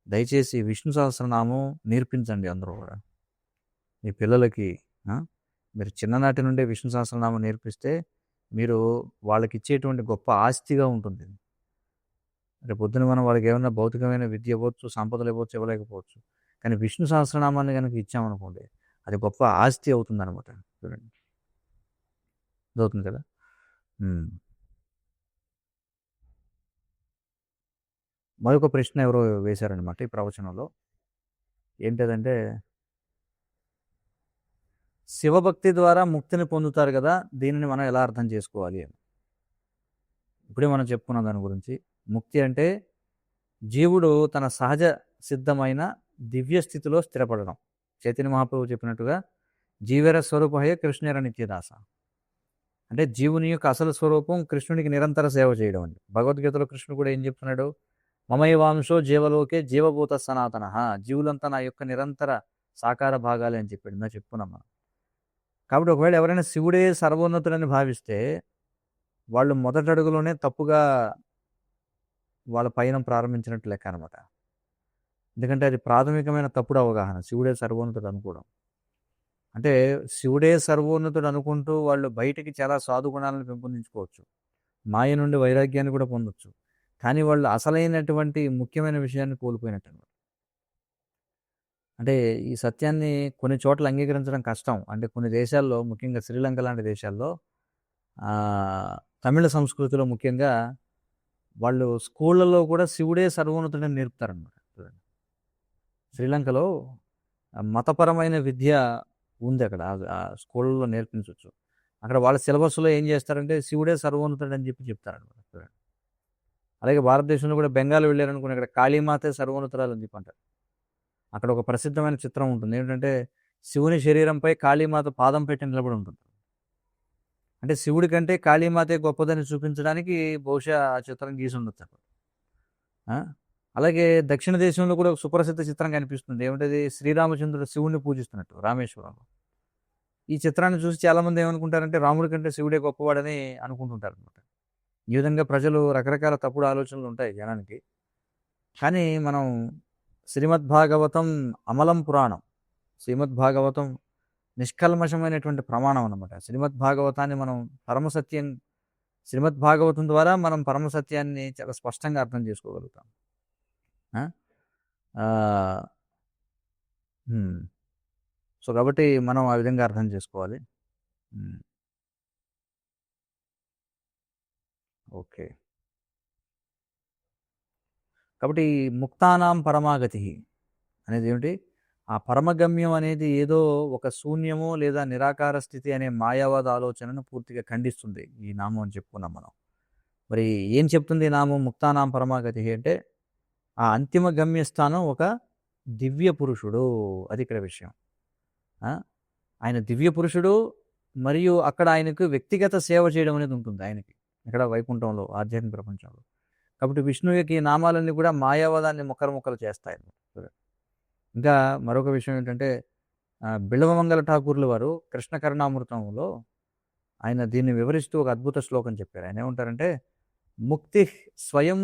దయచేసి విష్ణు సహస్రనామం నేర్పించండి. అందరూ కూడా మీ పిల్లలకి మీరు చిన్ననాటి నుండే విష్ణు సహస్రనామం నేర్పిస్తే మీరు వాళ్ళకి ఇచ్చేటువంటి గొప్ప ఆస్తిగా ఉంటుంది. రేపు పొద్దున మనం వాళ్ళకి ఏమైనా భౌతికమైన విద్య ఇవ్వచ్చు, సంపదలు ఇవ్వచ్చు, ఇవ్వలేకపోవచ్చు. కానీ విష్ణు సహస్రనామాన్ని కనుక ఇచ్చామనుకోండి, అది గొప్ప ఆస్తి అవుతుంది అనమాట. చూడండి, అవుతుంది కదా. మరొక ప్రశ్న ఎవరో వేశారనమాట ఈ ప్రవచనంలో. ఏంటంటే, శివభక్తి ద్వారా ముక్తిని పొందుతారు కదా, దీనిని మనం ఎలా అర్థం చేసుకోవాలి అని. ఇప్పుడే మనం చెప్పుకున్నాం దాని గురించి. ముక్తి అంటే జీవుడు తన సహజ సిద్ధమైన దివ్య స్థితిలో స్థిరపడడం. చైతన్య మహాప్రభు చెప్పినట్టుగా జీవేర స్వరూపహయ కృష్ణేర నిత్యదాస. అంటే జీవుని యొక్క అసలు స్వరూపం కృష్ణునికి నిరంతర సేవ చేయడం అండి. భగవద్గీతలో కృష్ణుడు కూడా ఏం చెప్తున్నాడు? మమైవాంశో జీవలోకే జీవభూత సనాతన, జీవులంతా నా యొక్క నిరంతర సాకార భాగాలే అని చెప్పాడు. నా చెప్పుకున్నాం మనం. కాబట్టి ఒకవేళ ఎవరైనా శివుడే సర్వోన్నతుడని భావిస్తే వాళ్ళు మొదటి అడుగులోనే తప్పుగా వాళ్ళ పయనం ప్రారంభించినట్టు లెక్క అనమాట. ఎందుకంటే అది ప్రాథమికమైన తప్పుడు అవగాహన, శివుడే సర్వోన్నతుడు అనుకోవడం. అంటే శివుడే సర్వోన్నతుడు అనుకుంటూ వాళ్ళు బయటికి చాలా సాధుగుణాలను పెంపొందించుకోవచ్చు, మాయ నుండి వైరాగ్యాన్ని కూడా పొందొచ్చు. కానీ వాళ్ళు అసలైనటువంటి ముఖ్యమైన విషయాన్ని కోల్పోయినట్టు. అంటే ఈ సత్యాన్ని కొన్ని చోట్ల అంగీకరించడం కష్టం. అంటే కొన్ని దేశాల్లో, ముఖ్యంగా శ్రీలంక లాంటి దేశాల్లో, తమిళ సంస్కృతిలో ముఖ్యంగా వాళ్ళు స్కూళ్ళల్లో కూడా శివుడే సర్వోన్నతుడని నేర్పుతారనమాట. శ్రీలంకలో మతపరమైన విద్య ఉంది అక్కడ, స్కూళ్ళలో నేర్పించవచ్చు. అక్కడ వాళ్ళ సిలబస్లో ఏం చేస్తారంటే శివుడే సర్వోన్నతుడు అని చెప్పి చెప్తారనమాట. అలాగే భారతదేశంలో కూడా బెంగాల్ వెళ్ళారనుకుని అక్కడ కాళీమాతే సర్వోన్నతురాలు అని చెప్పి అంటారు. అక్కడ ఒక ప్రసిద్ధమైన చిత్రం ఉంటుంది, ఏంటంటే శివుని శరీరంపై కాళీమాత పాదం పెట్టి నిలబడి ఉంటుంది. అంటే శివుడి కంటే కాళీమాతే గొప్పదని చూపించడానికి బహుశా ఆ చిత్రం గీసి ఉండొచ్చు అక్కడ. అలాగే దక్షిణ దేశంలో కూడా ఒక సుప్రసిద్ధ చిత్రం కనిపిస్తుంది, ఏమిటది? శ్రీరామచంద్రుడు శివుడిని పూజిస్తున్నట్టు రామేశ్వరంలో. ఈ చిత్రాన్ని చూసి చాలామంది ఏమనుకుంటారంటే రాముడి కంటే శివుడే గొప్పవాడని అనుకుంటుంటారు అనమాట. ఈ విధంగా ప్రజలు రకరకాల తప్పుడు ఆలోచనలు ఉంటాయి జనానికి. కానీ మనం శ్రీమద్భాగవతం అమలం పురాణం, శ్రీమద్భాగవతం నిష్కల్మషమైనటువంటి ప్రమాణం అన్నమాట. శ్రీమద్భాగవతాన్ని మనం పరమసత్యం, శ్రీమద్భాగవతం ద్వారా మనం పరమసత్యాన్ని చాలా స్పష్టంగా అర్థం చేసుకోగలుగుతాం. ఆ? ఆ, హ్మ్. సో కాబట్టి మనం ఆ విధంగా అర్థం చేసుకోవాలి. హ్మ్. ఓకే. కాబట్టి ముక్తానాం పరమాగతి అనేది ఏమిటి? ఆ పరమగమ్యం అనేది ఏదో ఒక శూన్యము లేదా నిరాకార స్థితి అనే మాయావాద ఆలోచనను పూర్తిగా ఖండిస్తుంది ఈ నామం అని చెప్పుకున్నాం మనం. మరి ఏం చెప్తుంది ఈ నామం ముక్తానాం పరమాగతి అంటే ఆ అంతిమ గమ్యస్థానం ఒక దివ్య పురుషుడు. అది ఇక్కడ విషయం. ఆ? ఆయన దివ్య పురుషుడు మరియు అక్కడ ఆయనకు వ్యక్తిగత సేవ చేయడం అనేది ఉంటుంది ఆయనకి. ఇక్కడ వైకుంఠంలో ఆధ్యాత్మిక ప్రపంచంలో. కాబట్టి విష్ణువు యొక్క ఈ నామాలన్నీ కూడా మాయావాదాన్ని ముక్కలు ముక్కలు చేస్తాయి. ఇంకా మరొక విషయం ఏంటంటే బిల్వమంగళ ఠాకూర్లు వారు కృష్ణ కరుణామృతంలో ఆయన దీన్ని వివరిస్తూ ఒక అద్భుత శ్లోకం చెప్పారు. ఆయన ఏమంటారంటే ముక్తి స్వయం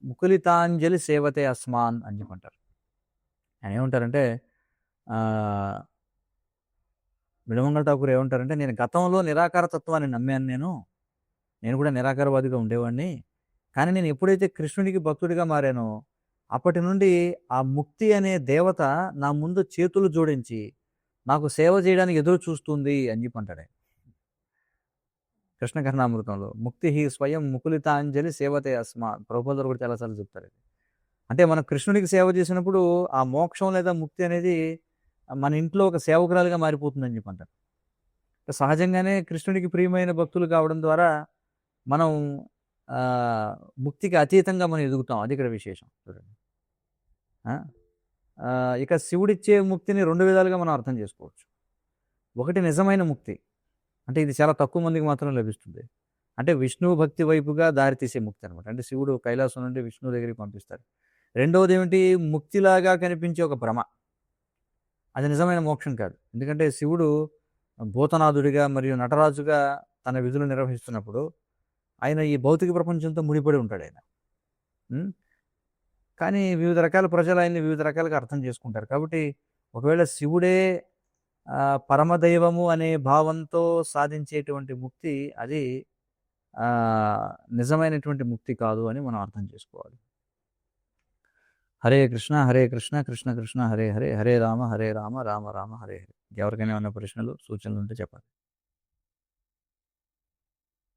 ముకులితాంజలి సేవతే అస్మాన్ అని చెప్పంటారు. ఆయన ఏమంటారంటే ఆ, బిల్వమంగళ ఠాకూర్ ఏమంటారంటే నేను గతంలో నిరాకార తత్వాన్ని నమ్మాను. నేను కూడా నిరాకారవాదిగా ఉండేవాడిని. కానీ నేను ఎప్పుడైతే కృష్ణుడికి భక్తుడిగా మారానో అప్పటి నుండి ఆ ముక్తి అనే దేవత నా ముందు చేతులు జోడించి నాకు సేవ చేయడానికి ఎదురు చూస్తుంది అని చెప్పి అంటాడు ఆయన. కృష్ణ కర్ణామృతంలో ముక్తి స్వయం ముకులితాంజలి సేవతే అస్మా ప్రభుపాదులు కూడా చాలాసార్లు చెప్తారు ఇది. అంటే మనం కృష్ణుడికి సేవ చేసినప్పుడు ఆ మోక్షం లేదా ముక్తి అనేది మన ఇంట్లో ఒక సేవకురాలుగా మారిపోతుందని చెప్పి అంటారు. సహజంగానే కృష్ణుడికి ప్రియమైన భక్తులు కావడం ద్వారా మనం ఆ, ముక్తికి అతీతంగా మనం ఎదుగుతాం. అది ఇక్కడ విశేషం చూడండి. ఆ? ఆ, ఇక శివుడిచ్చే ముక్తిని రెండు విధాలుగా మనం అర్థం చేసుకోవచ్చు. ఒకటి నిజమైన ముక్తి, అంటే ఇది చాలా తక్కువ మందికి మాత్రం లభిస్తుంది. అంటే విష్ణువు భక్తి వైపుగా దారితీసే ముక్తి అనమాట. అంటే శివుడు కైలాసం నుండి విష్ణువు దగ్గరికి పంపిస్తారు. రెండవది ఏమిటి? ముక్తిలాగా కనిపించే ఒక భ్రమ. అది నిజమైన మోక్షం కాదు. ఎందుకంటే శివుడు భూతనాథుడిగా మరియు నటరాజుగా తన విధులు నిర్వహిస్తున్నప్పుడు ఆయన ఈ భౌతిక ప్రపంచంతో ముడిపడి ఉంటాడు ఆయన. ఉం? కానీ వివిధ రకాల ప్రజలు ఆయన్ని వివిధ రకాలుగా అర్థం చేసుకుంటారు. కాబట్టి ఒకవేళ శివుడే పరమదైవము అనే భావంతో సాధించేటువంటి ముక్తి అది నిజమైనటువంటి ముక్తి కాదు అని మనం అర్థం చేసుకోవాలి. హరే కృష్ణ కృష్ణ కృష్ణ హరే హరే, హరే రామ రామ రామ హరే హరే. ఎవరికైనా ఉన్న ప్రశ్నలు సూచనలు ఉంటే చెప్పండి,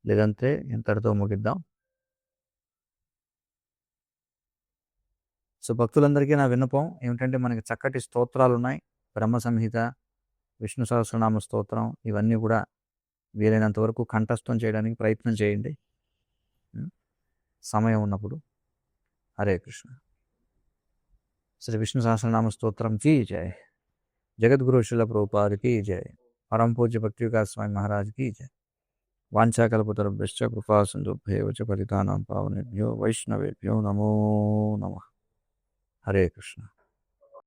లేదంటే ఇంతటితో ముగిద్దాం. సో భక్తులందరికీ నా విన్నపం ఏమిటంటే మనకి చక్కటి స్తోత్రాలు ఉన్నాయి. బ్రహ్మ సంహిత, విష్ణు సహస్రనామ స్తోత్రం, ఇవన్నీ కూడా వీలైనంత వరకు కంఠస్థం చేయడానికి ప్రయత్నం చేయండి సమయం ఉన్నప్పుడు. హరే కృష్ణ. శ్రీ విష్ణు సహస్రనామ స్తోత్రం की जय. जगद्गुरु श्रील प्रभुपाद की जय. परम पूज्य भक्ति विकास स्वामी महाराज की जय. वाञ्छाकल्पतरुभ्यश्च कृपा सिन्धुभ्येव च पतितानां पावनेभ्यो वैष्णवेभ्यो नमो नमः. हरे कृष्ण.